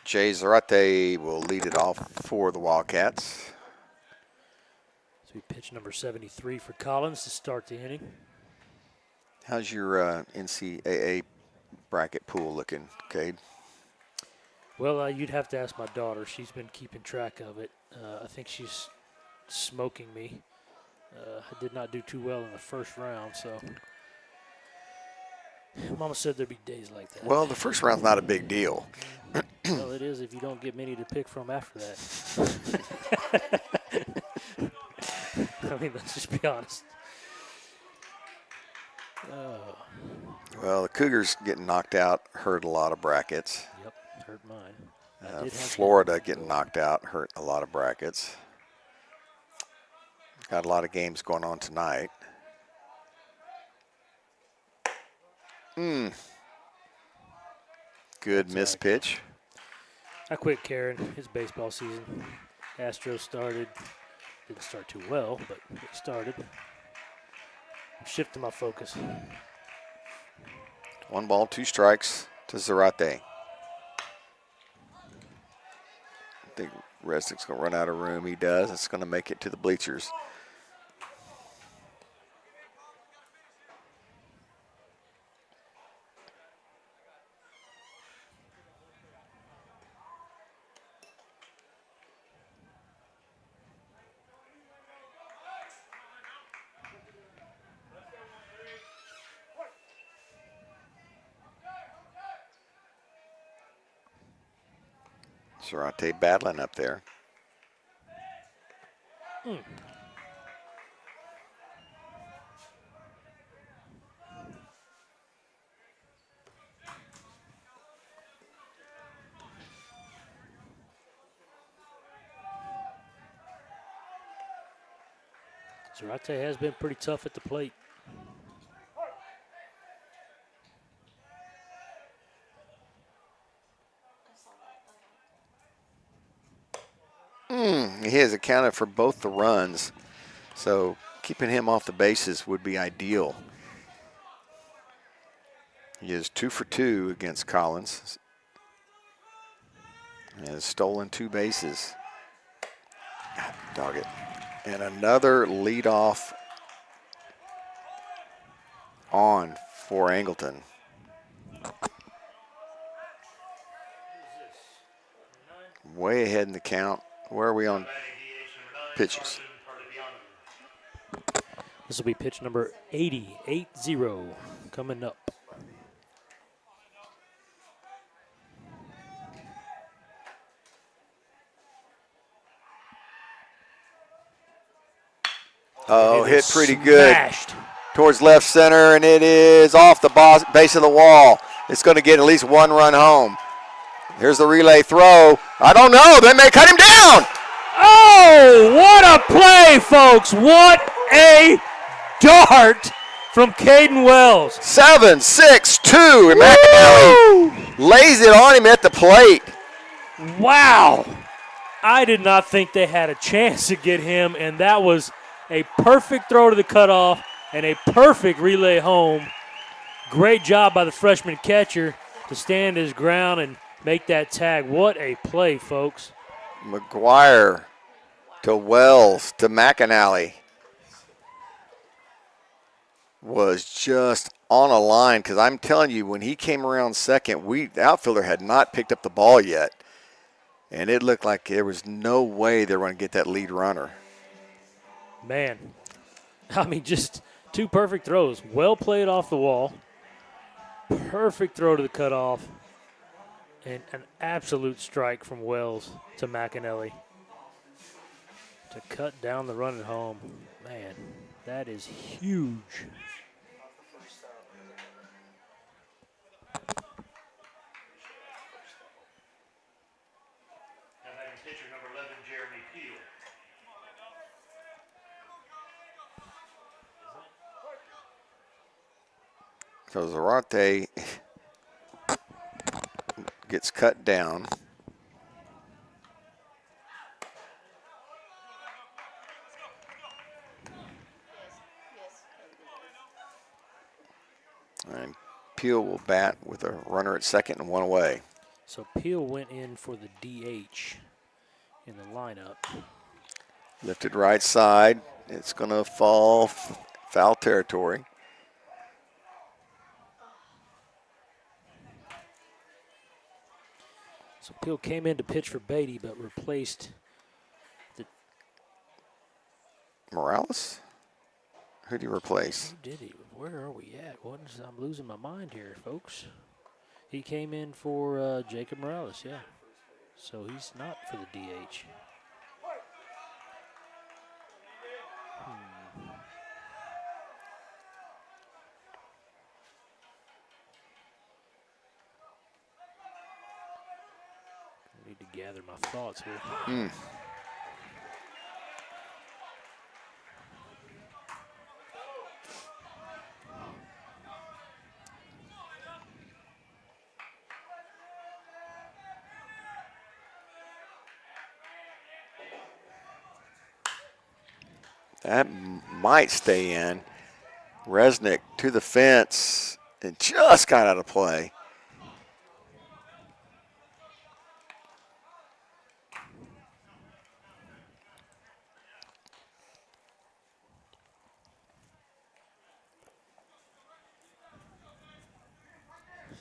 Jay Zarate will lead it off for the Wildcats. So we pitch number 73 for Collins to start the inning. How's your NCAA bracket pool looking, Cade? Well, you'd have to ask my daughter. She's been keeping track of it. I think she's smoking me. I did not do too well in the first round, so Mama said there'd be days like that. Well, the first round's not a big deal. Well, it is if you don't get many to pick from after that. I mean, let's just be honest. Well, the Cougars getting knocked out hurt a lot of brackets. Yep, hurt mine. Florida getting knocked out hurt a lot of brackets. Got a lot of games going on tonight. Good miss pitch. I quit caring. It's baseball season. Astros started. Didn't start too well, but it started. I'm shifting my focus. 1 ball, 2 strikes to Zarate. I think Resnick's going to run out of room. He does. It's going to make it to the bleachers. Zarate battling up there. Zarate has been pretty tough at the plate. He has accounted for both the runs, so keeping him off the bases would be ideal. He is 2 for 2 against Collins. He has stolen 2 bases. God, dog it. And another leadoff on for Angleton. Way ahead in the count. Where are we on pitches? This will be pitch number 80, 8-0, coming up. Oh, hit pretty good. Smashed. Towards left center, and it is off the base of the wall. It's going to get at least 1 run home. Here's the relay throw. I don't know. They may cut him down. Oh, what a play, folks. What a dart from Caden Wells. 7-6-2. And McAnally lays it on him at the plate. Wow. I did not think they had a chance to get him, and that was a perfect throw to the cutoff and a perfect relay home. Great job by the freshman catcher to stand his ground and make that tag. What a play, folks. McGuire to Wells to McAnally. Was just on a line, because I'm telling you, when he came around second, the outfielder had not picked up the ball yet. And it looked like there was no way they were going to get that lead runner. Man, I mean, just 2 perfect throws. Well played off the wall. Perfect throw to the cutoff. And an absolute strike from Wells to McAnally to cut down the run at home. Man, that is huge. And then pitcher number 11, Jeremy Peel. So Zarate gets cut down. And Peel will bat with a runner at second and 1 away. So Peel went in for the DH in the lineup. Lifted right side. It's going to fall foul territory. So Peel came in to pitch for Beatty, but replaced the. Morales? Who did he replace? Who did he? Where are we at? I'm losing my mind here, folks. He came in for Jacob Morales, yeah. So he's not for the DH. I need to gather my thoughts here. That might stay in. Resnick to the fence and just got out of play.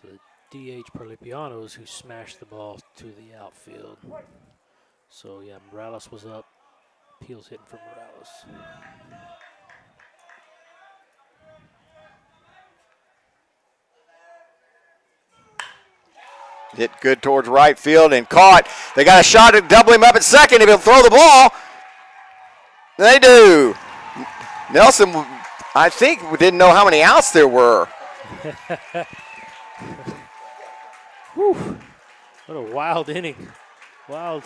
So the DH Perlipiano is who smashed the ball to the outfield. So yeah, Morales was up. Peel's hitting for Morales. Hit good towards right field and caught. They got a shot to double him up at second if he'll throw the ball. They do. Nelson, I think, didn't know how many outs there were. Whew. What a wild inning. Wild.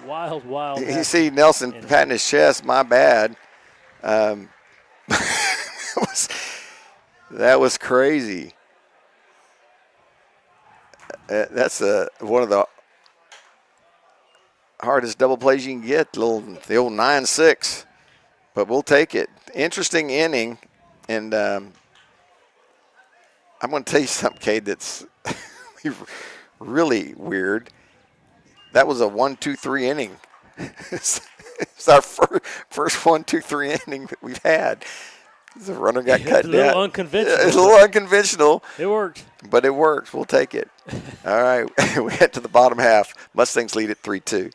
You see Nelson patting his chest, my bad. That was crazy. That's one of the hardest double plays you can get, the old 9-6. But we'll take it. Interesting inning. And I'm going to tell you something, Cade, that's really weird. That was a 1-2-3 inning. It's our first 1-2-3 inning that we've had. The runner got cut down. A little unconventional. It's a little unconventional. It worked. But it works. We'll take it. All right. We head to the bottom half. Mustangs lead at 3-2.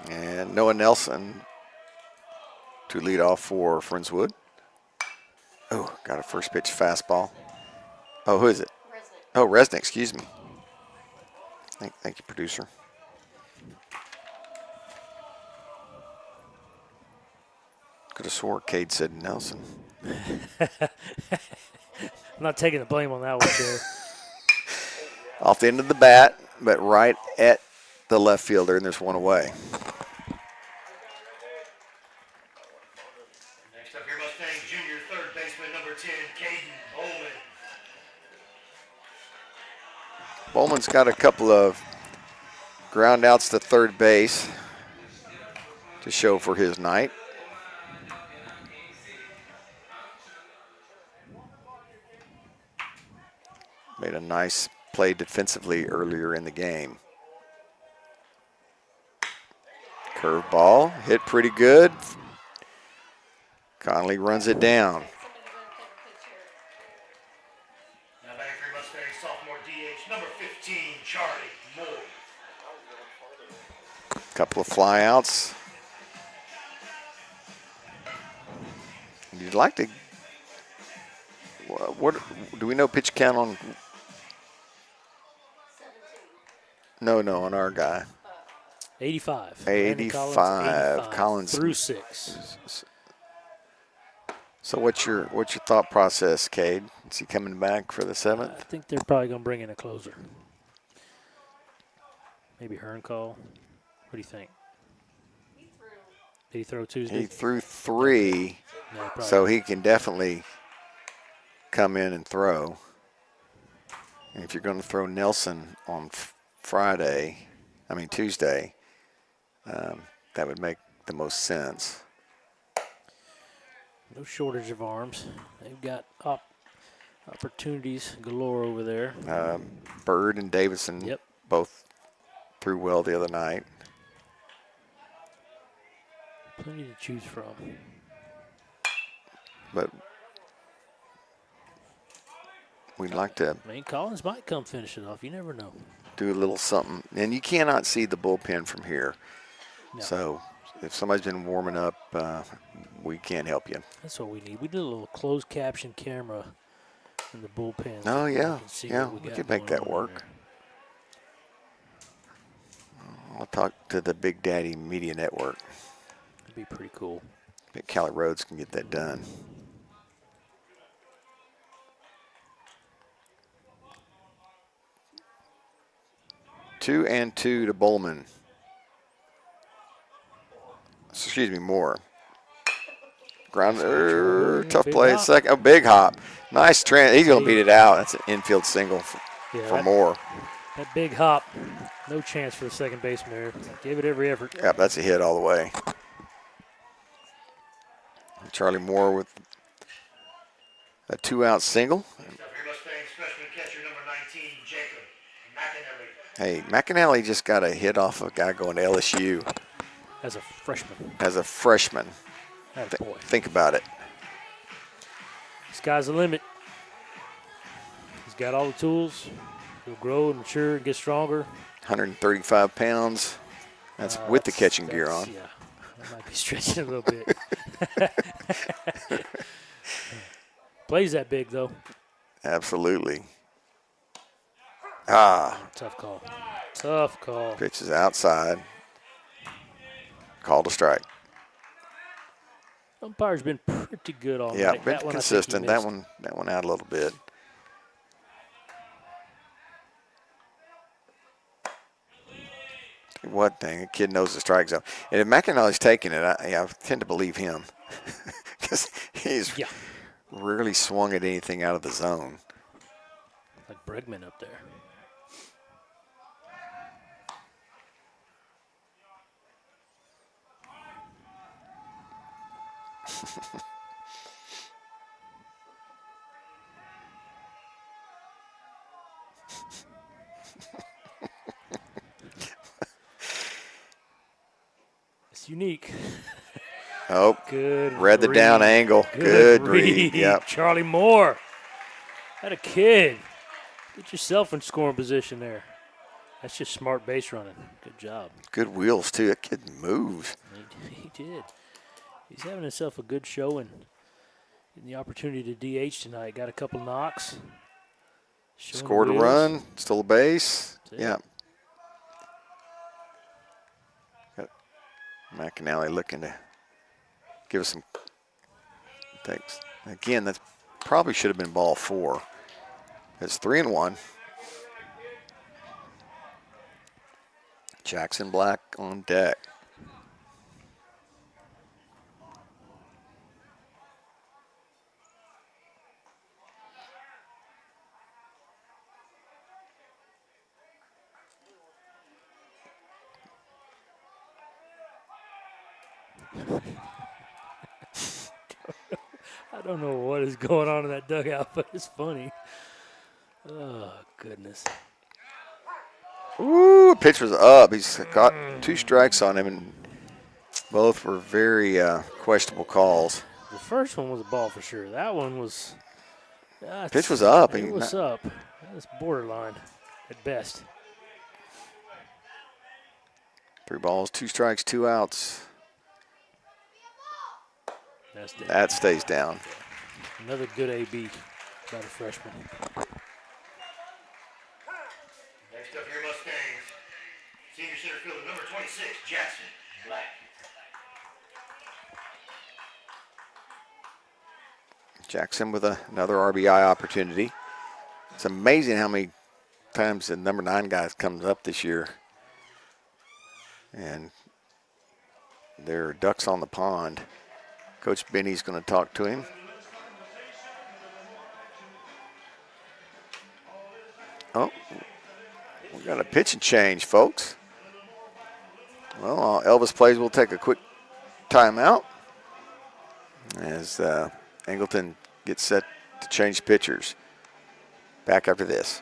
And Noah Nelson to lead off for Friendswood. Oh, got a first pitch fastball. Oh, who is it? Resnick. Oh, Resnick, excuse me. Thank you, producer. Could have swore Cade said Nelson. I'm not taking the blame on that one, Joe. Off the end of the bat, but right at the left fielder, and there's one away. Bowman's got a couple of ground outs to third base to show for his night. Made a nice play defensively earlier in the game. Curveball, hit pretty good. Conley runs it down. Now batting for Mustangs, sophomore DH, number 15, Charlie Moore. Couple of flyouts. You'd like to. What do we know pitch count on? 17. No, on our guy. 85. 85. Collins through 6. So what's your thought process, Cade? Is he coming back for the 7th? I think they're probably going to bring in a closer. Maybe Herncall. What do you think? He threw. Did he throw Tuesday? He threw 3, No, probably so not. he can definitely come in and throw. And if you're going to throw Nelson on Tuesday, that would make the most sense. No shortage of arms. They've got opportunities galore over there. Bird and Davison Yep. both threw well the other night. Plenty to choose from. But we'd like to I mean, Collins might come finish it off. You never know. do a little something. And you cannot see the bullpen from here. No. So if somebody's been warming up, we can't help you. That's what we need. We did a little closed caption camera in the bullpen. Oh, so yeah. we can see Yeah, what we got could make going that on work. there. I'll talk to the Big Daddy Media Network. It'd be pretty cool. I think Cali Rhodes can get that done. Two and two to Bowman. Excuse me, Moore. Grounder, tough Big play. hop. Second, big hop. Nice trend. He's going to beat it out. That's an infield single for Yeah, Moore. that big hop, no chance for the second baseman there. Gave it every effort. Yep, that's a hit all the way. Charlie Moore with a 2-out single. Next up for your Mustangs, freshman catcher number 19, Jacob McAnally. Hey, McAnally just got a hit off a guy going to LSU As a freshman. as a freshman. That boy. Think about it. Sky's the limit. He's got all the tools. He'll grow and mature and get stronger. 135 pounds. That's with the catching gear on. Yeah, that might be stretching a little bit. Plays that big, though. Absolutely. Ah, Tough call. Tough call. pitch is outside. Called a strike. Umpire's been pretty good all Yeah, night. been That one I think he consistent. missed. That one out a little bit. What thing? A kid knows the strike zone. And if McAnally's taking it, I tend to believe him because he's Yeah, rarely swung at anything out of the zone. like Bregman up there. It's unique. Oh, Good. read the down read. angle. Good read. Yep. Charlie Moore. Had a kid. Get yourself in scoring position there. That's just smart base running. Good job. Good wheels, too. That kid moves. He did. He's having himself a good showing. Getting the opportunity to DH tonight. Got a couple knocks. Showing Scored a wheels. run. Stole a base. That's it. Yeah. Got McAnally looking to give us some thanks. Again, that probably should have been ball 4. It's 3-1. Jackson Black on deck. I don't know what is going on in that dugout, but it's funny. Oh, goodness. Ooh, pitch was up. He's got 2 strikes on him, and both were very questionable calls. The first one was a ball for sure. That one was. Pitch was up. It was up. That's borderline at best. 3 balls, 2 strikes, 2 outs. That's That stays down. another good AB by the freshman. Next up here, Mustangs. Senior center fielder number 26, Jackson Black. Jackson with another RBI opportunity. It's amazing how many times the number 9 guy comes up this year. And there are ducks on the pond. Coach Benny's going to talk to him. Oh, we got a pitching change, folks. Well, while Elvis plays, we'll take a quick timeout as Angleton gets set to change pitchers. Back after this.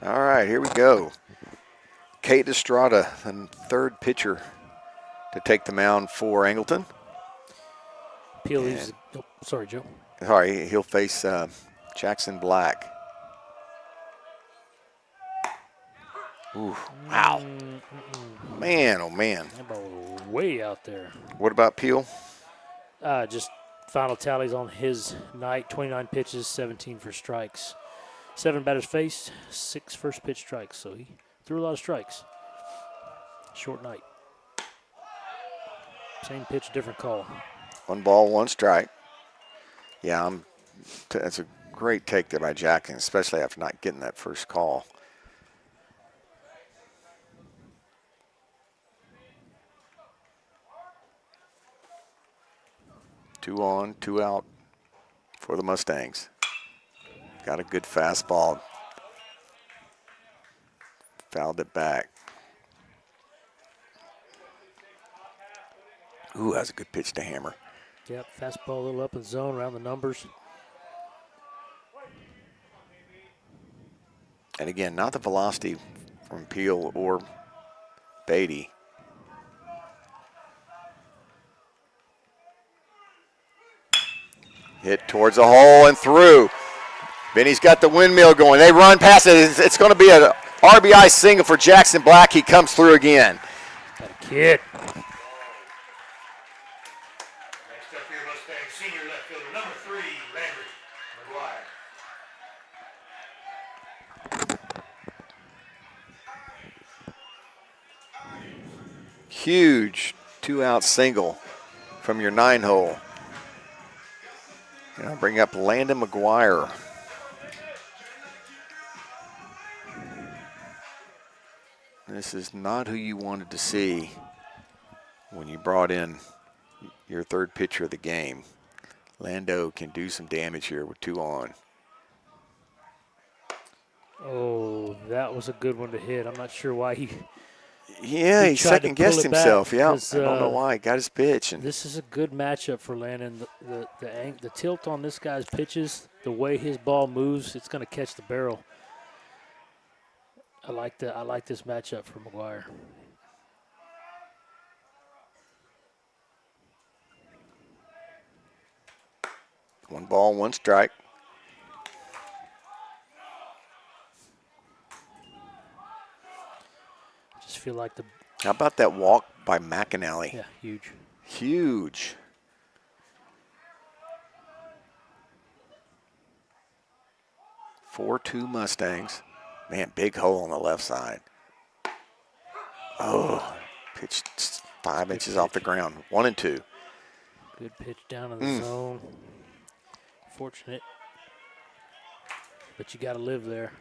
All right, here we go. Kate Estrada, the 3rd pitcher to take the mound for Angleton. Peel leaves. Oh, sorry, Joe. Sorry, he'll face Jackson Black. Ooh, wow. Man, oh man. That ball was way out there. What about Peel? Just final tallies on his night: 29 pitches, 17 for strikes. 7 batters faced, 6 first pitch strikes. So he threw a lot of strikes. Short night. Same pitch, different call. 1 ball, 1 strike. Yeah, that's a great take there by Jackson, especially after not getting that first call. Two on, 2 out for the Mustangs. Got a good fastball. Fouled it back. Ooh, that's a good pitch to Hammer. Yep, fastball a little up in zone around the numbers. And again, not the velocity from Peel or Beatty. Hit towards the hole and through. Benny's got the windmill going. They run past it. It's going to be an RBI single for Jackson Black. He comes through again. Got a kid. Next up here, Mustang senior left fielder number 3, Landry McGuire. Huge 2-out single from your 9-hole. And I'll bring up Landon McGuire. This is not who you wanted to see when you brought in your third pitcher of the game. Lando can do some damage here with 2 on. Oh, that was a good one to hit. I'm not sure why he He second-guessed himself. Yeah, I don't know why. He got his pitch. And this is a good matchup for Landon. The tilt on this guy's pitches, the way his ball moves, it's going to catch the barrel. I like this matchup for McGuire. One ball, one strike. Just feel like How about that walk by McAnally? Yeah, huge. Huge. Four-two Mustangs. Man, big hole on the left side. Oh, pitched 5 inches off the ground. 1-2. Good pitch down in the zone. Fortunate. But you got to live there.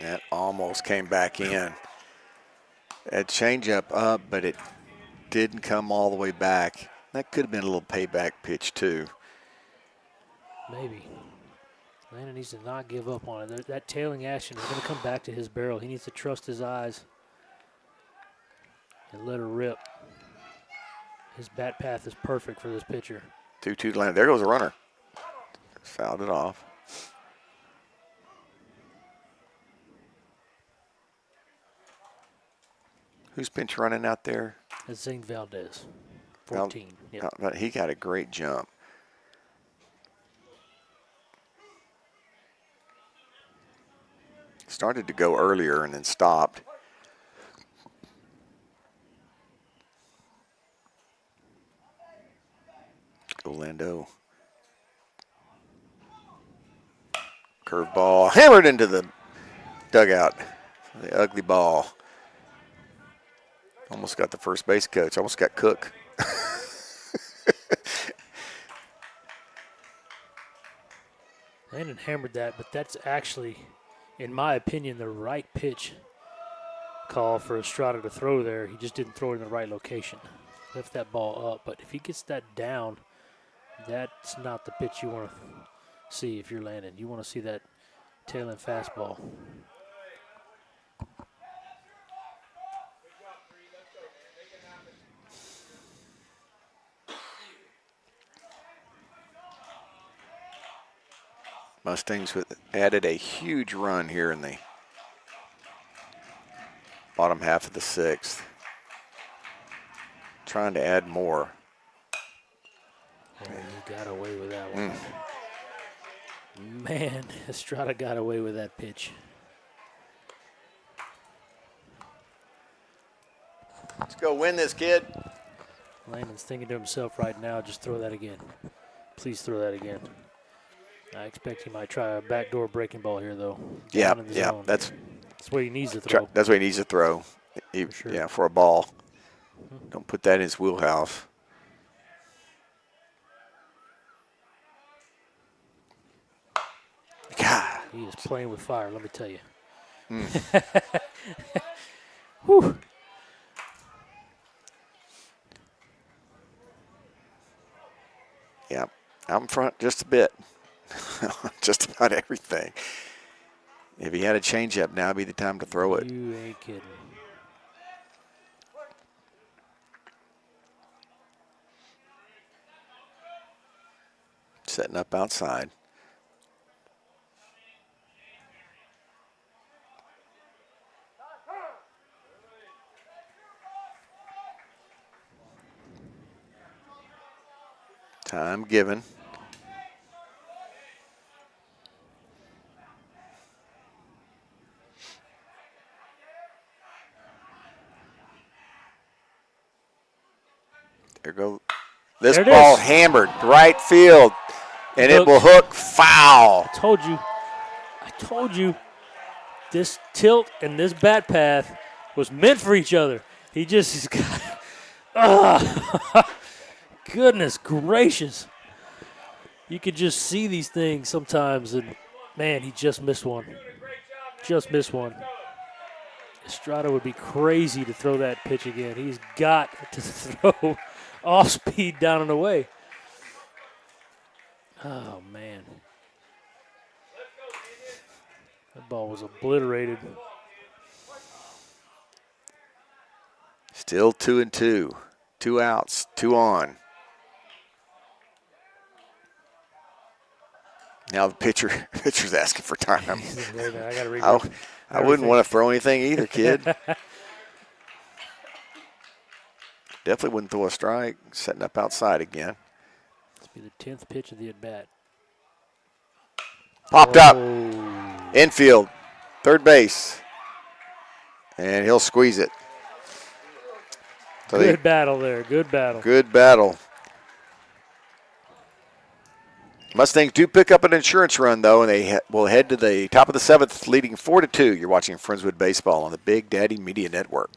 That almost came back in. That changeup up, but it didn't come all the way back. That could have been a little payback pitch, too. Maybe. Landon needs to not give up on it. That tailing action is going to come back to his barrel. He needs to trust his eyes and let her rip. His bat path is perfect for this pitcher. 2-2 to Landon. There goes a runner. Fouled it off. Who's pinch running out there? That's Zane Valdez, 14. Yep. But he got a great jump. Started to go earlier and then stopped. Orlando. Curveball hammered into the dugout. The ugly ball. Almost got the first base coach. Almost got Cook. Landon hammered that, but that's actually, in my opinion, the right pitch call for Estrada to throw there. He just didn't throw it in the right location. Lift that ball up, but if he gets that down, that's not the pitch you want to see if you're Landon. You want to see that tail end fastball. Mustangs added a huge run here in the bottom half of the 6th. Trying to add more. Oh, he got away with that one. Man, Estrada got away with that pitch. Let's go win this, kid. Landon's thinking to himself right now, just throw that again. Please throw that again. I expect he might try a backdoor breaking ball here, though. Yeah, zone. that's what he needs to throw. That's what he needs to throw. For sure. Yeah, for a ball. Don't put that in his wheelhouse. God. He is playing with fire, let me tell you. Whew. Yeah, out in front just a bit. Just about everything. If he had a changeup, now would be the time to throw it. You ain't kidding. Setting up outside. Time given. There go. This There it ball is. hammered right field, and it will hook foul. I told you. this tilt and this bat path was meant for each other. He just has got, goodness gracious. You could just see these things sometimes, and man, he just missed one. Just missed one. Estrada would be crazy to throw that pitch again. He's got to throw off speed down and away. Oh, man. That ball was obliterated. Still 2-2. 2 outs, 2 on. Now the pitcher's asking for time. Wait a minute, I got to read I wouldn't want to throw anything either, kid. Definitely wouldn't throw a strike. Setting up outside again. This will be the 10th pitch of the at-bat. Popped up. Infield. Third base. And he'll squeeze it. So Good battle there. Good battle. Good battle. Mustangs do pick up an insurance run, though, and they will head to the top of the 7th, leading 4-2. You're watching Friendswood Baseball on the Big Daddy Media Network.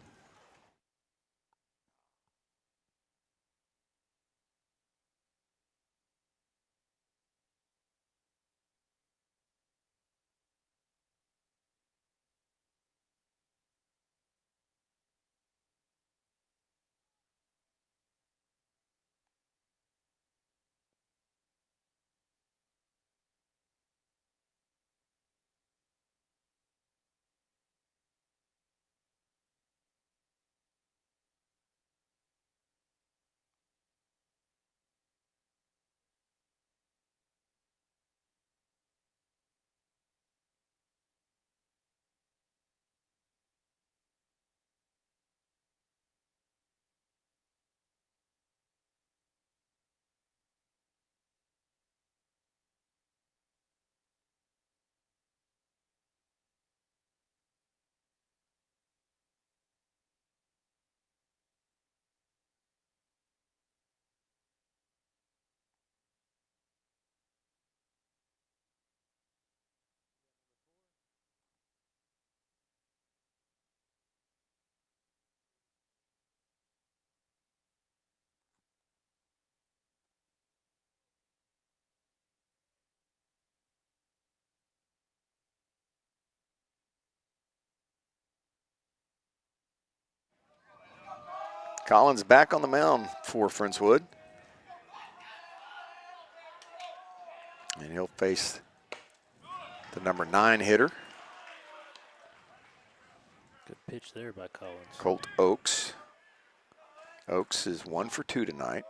Collins back on the mound for Friendswood. And he'll face the number 9 hitter, Good pitch there by Collins. Colt Oaks. Oaks is 1 for 2 tonight.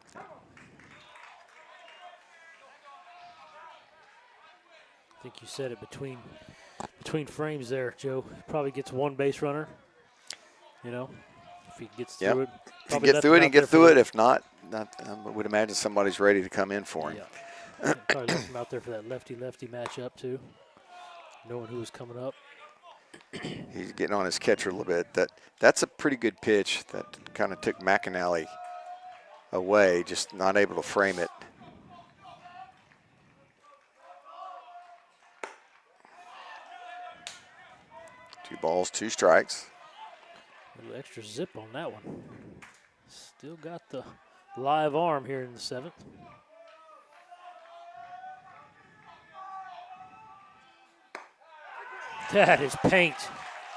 I think you said it between frames there, Joe. Probably gets one base runner. You know, if he gets through it. If you get through it, he get through it. If not, I would imagine somebody's ready to come in for him. Yeah. Probably left him out there for that lefty-lefty matchup too, knowing who was coming up. He's getting on his catcher a little bit. That's a pretty good pitch that kind of took McAnally away, just not able to frame it. Two balls, 2 strikes. A little extra zip on that one. Still got the live arm here in the 7th. That is paint.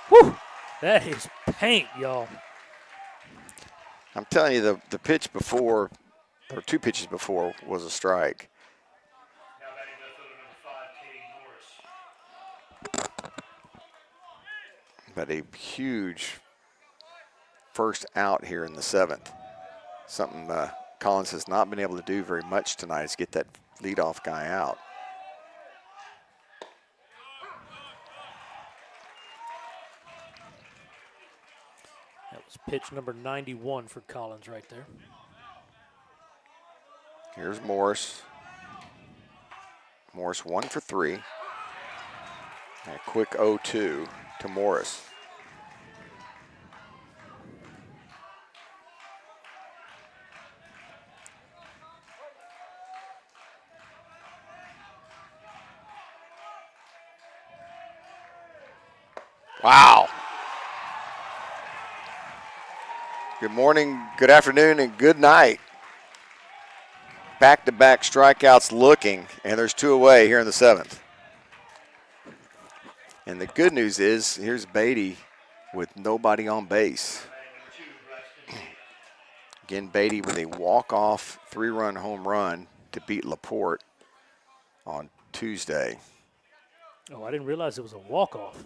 Whew! That is paint, y'all. I'm telling you, the pitch before, or 2 pitches before, was a strike. Now batting left fielder number 5, Cade Morris. But a huge first out here in the 7th. Something Collins has not been able to do very much tonight is get that leadoff guy out. That was pitch number 91 for Collins right there. Here's Morris. Morris 1 for 3. And a quick 0-2 to Morris. Wow. Good morning, good afternoon, and good night. Back-to-back strikeouts looking, and there's 2 away here in the 7th. And the good news is, here's Beatty with nobody on base. Again, Beatty with a walk-off 3-run home run to beat LaPorte on Tuesday. Oh, I didn't realize it was a walk-off.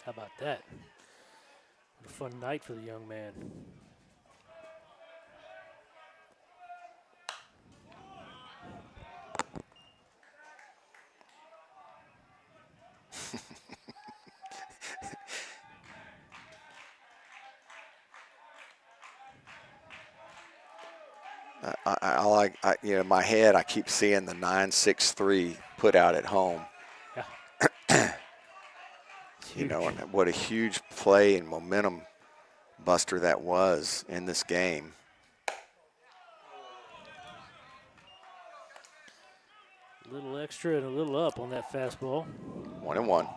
How about that? What a fun night for the young man. My head, I keep seeing the 9-6-3 put out at home. Yeah. And what a huge play and momentum buster that was in this game. A little extra and a little up on that fastball. 1-1.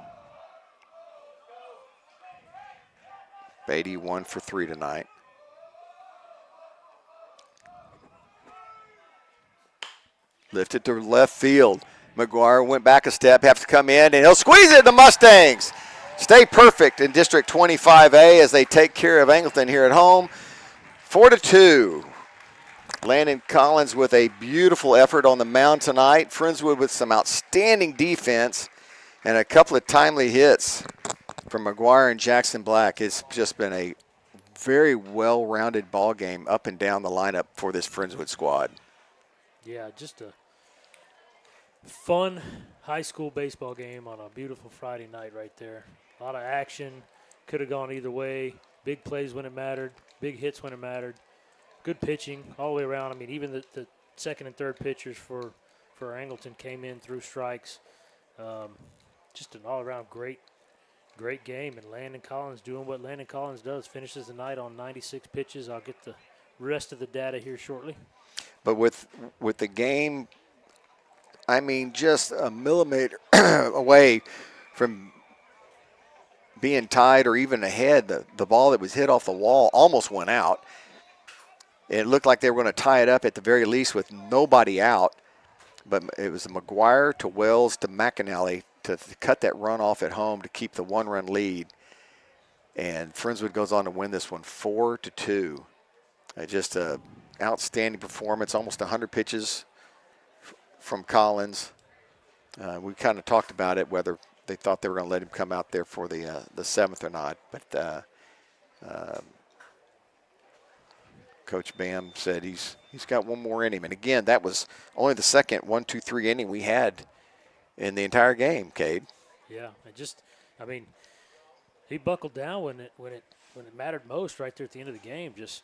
Beatty 1 for 3 tonight. Lifted to left field. McGuire went back a step, has to come in, and he'll squeeze it. The Mustangs stay perfect in District 25A as they take care of Angleton here at home. 4-2. Landon Collins with a beautiful effort on the mound tonight. Friendswood with some outstanding defense and a couple of timely hits from McGuire and Jackson Black. It's just been a very well-rounded ball game up and down the lineup for this Friendswood squad. Yeah, just a fun high school baseball game on a beautiful Friday night right there. A lot of action. Could have gone either way. Big plays when it mattered. Big hits when it mattered. Good pitching all the way around. I mean, even the second and third pitchers for Angleton came in through strikes. Just an all-around great game. And Landon Collins doing what Landon Collins does. Finishes the night on 96 pitches. I'll get the rest of the data here shortly. But with the game, I mean, just a millimeter away from being tied or even ahead, the ball that was hit off the wall almost went out. It looked like they were going to tie it up at the very least with nobody out. But it was McGuire to Wells to McAnally to cut that run off at home to keep the 1-run lead. And Friendswood goes on to win this one 4-2. Just a outstanding performance, almost 100 pitches from Collins. We kind of talked about it, whether they thought they were going to let him come out there for the 7th or not. But Coach Bam said he's got one more in him. And again, that was only the second 1-2-3 inning we had in the entire game, Cade. Yeah, he buckled down when it mattered most right there at the end of the game. Just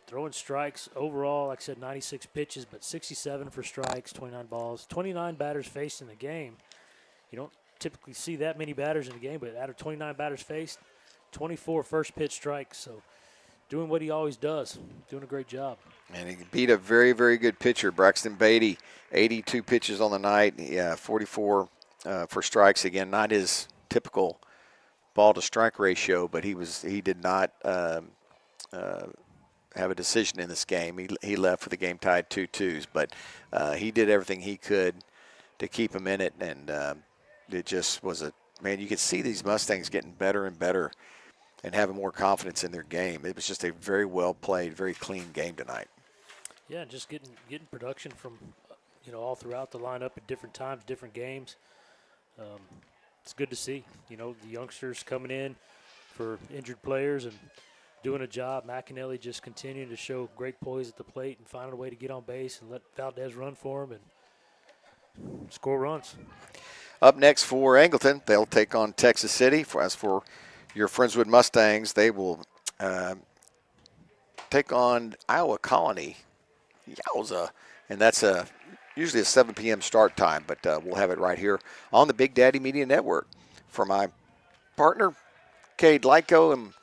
throwing strikes overall, like I said, 96 pitches, but 67 for strikes, 29 balls, 29 batters faced in the game. You don't typically see that many batters in a game, but out of 29 batters faced, 24 first pitch strikes. So doing what he always does, doing a great job. And he beat a very, very good pitcher, Braxton Beatty, 82 pitches on the night, 44 for strikes. Again, not his typical ball-to-strike ratio, but he did not have a decision in this game. He left for the game tied 2-2s, but he did everything he could to keep him in it, and it just was you could see these Mustangs getting better and better and having more confidence in their game. It was just a very well played, very clean game tonight. Yeah, just getting production from all throughout the lineup at different times, different games. It's good to see. The youngsters coming in for injured players and doing a job. McAnally just continuing to show great poise at the plate and finding a way to get on base and let Valdez run for him and score runs. Up next for Angleton, they'll take on Texas City. As for your Friendswood Mustangs, they will take on Iowa Colony. Yowza. And that's usually a 7 p.m. start time, but we'll have it right here on the Big Daddy Media Network. For my partner, Cade Lyko, and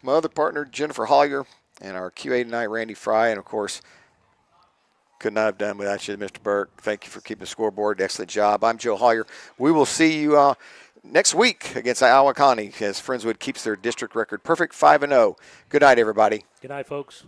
my other partner, Jennifer Hollier, and our QA tonight, Randy Fry, and, of course, could not have done without you, Mr. Burke. Thank you for keeping the scoreboard. Excellent job. I'm Joe Hollier. We will see you next week against Iowa County as Friendswood keeps their district record perfect, 5-0. Good night, everybody. Good night, folks.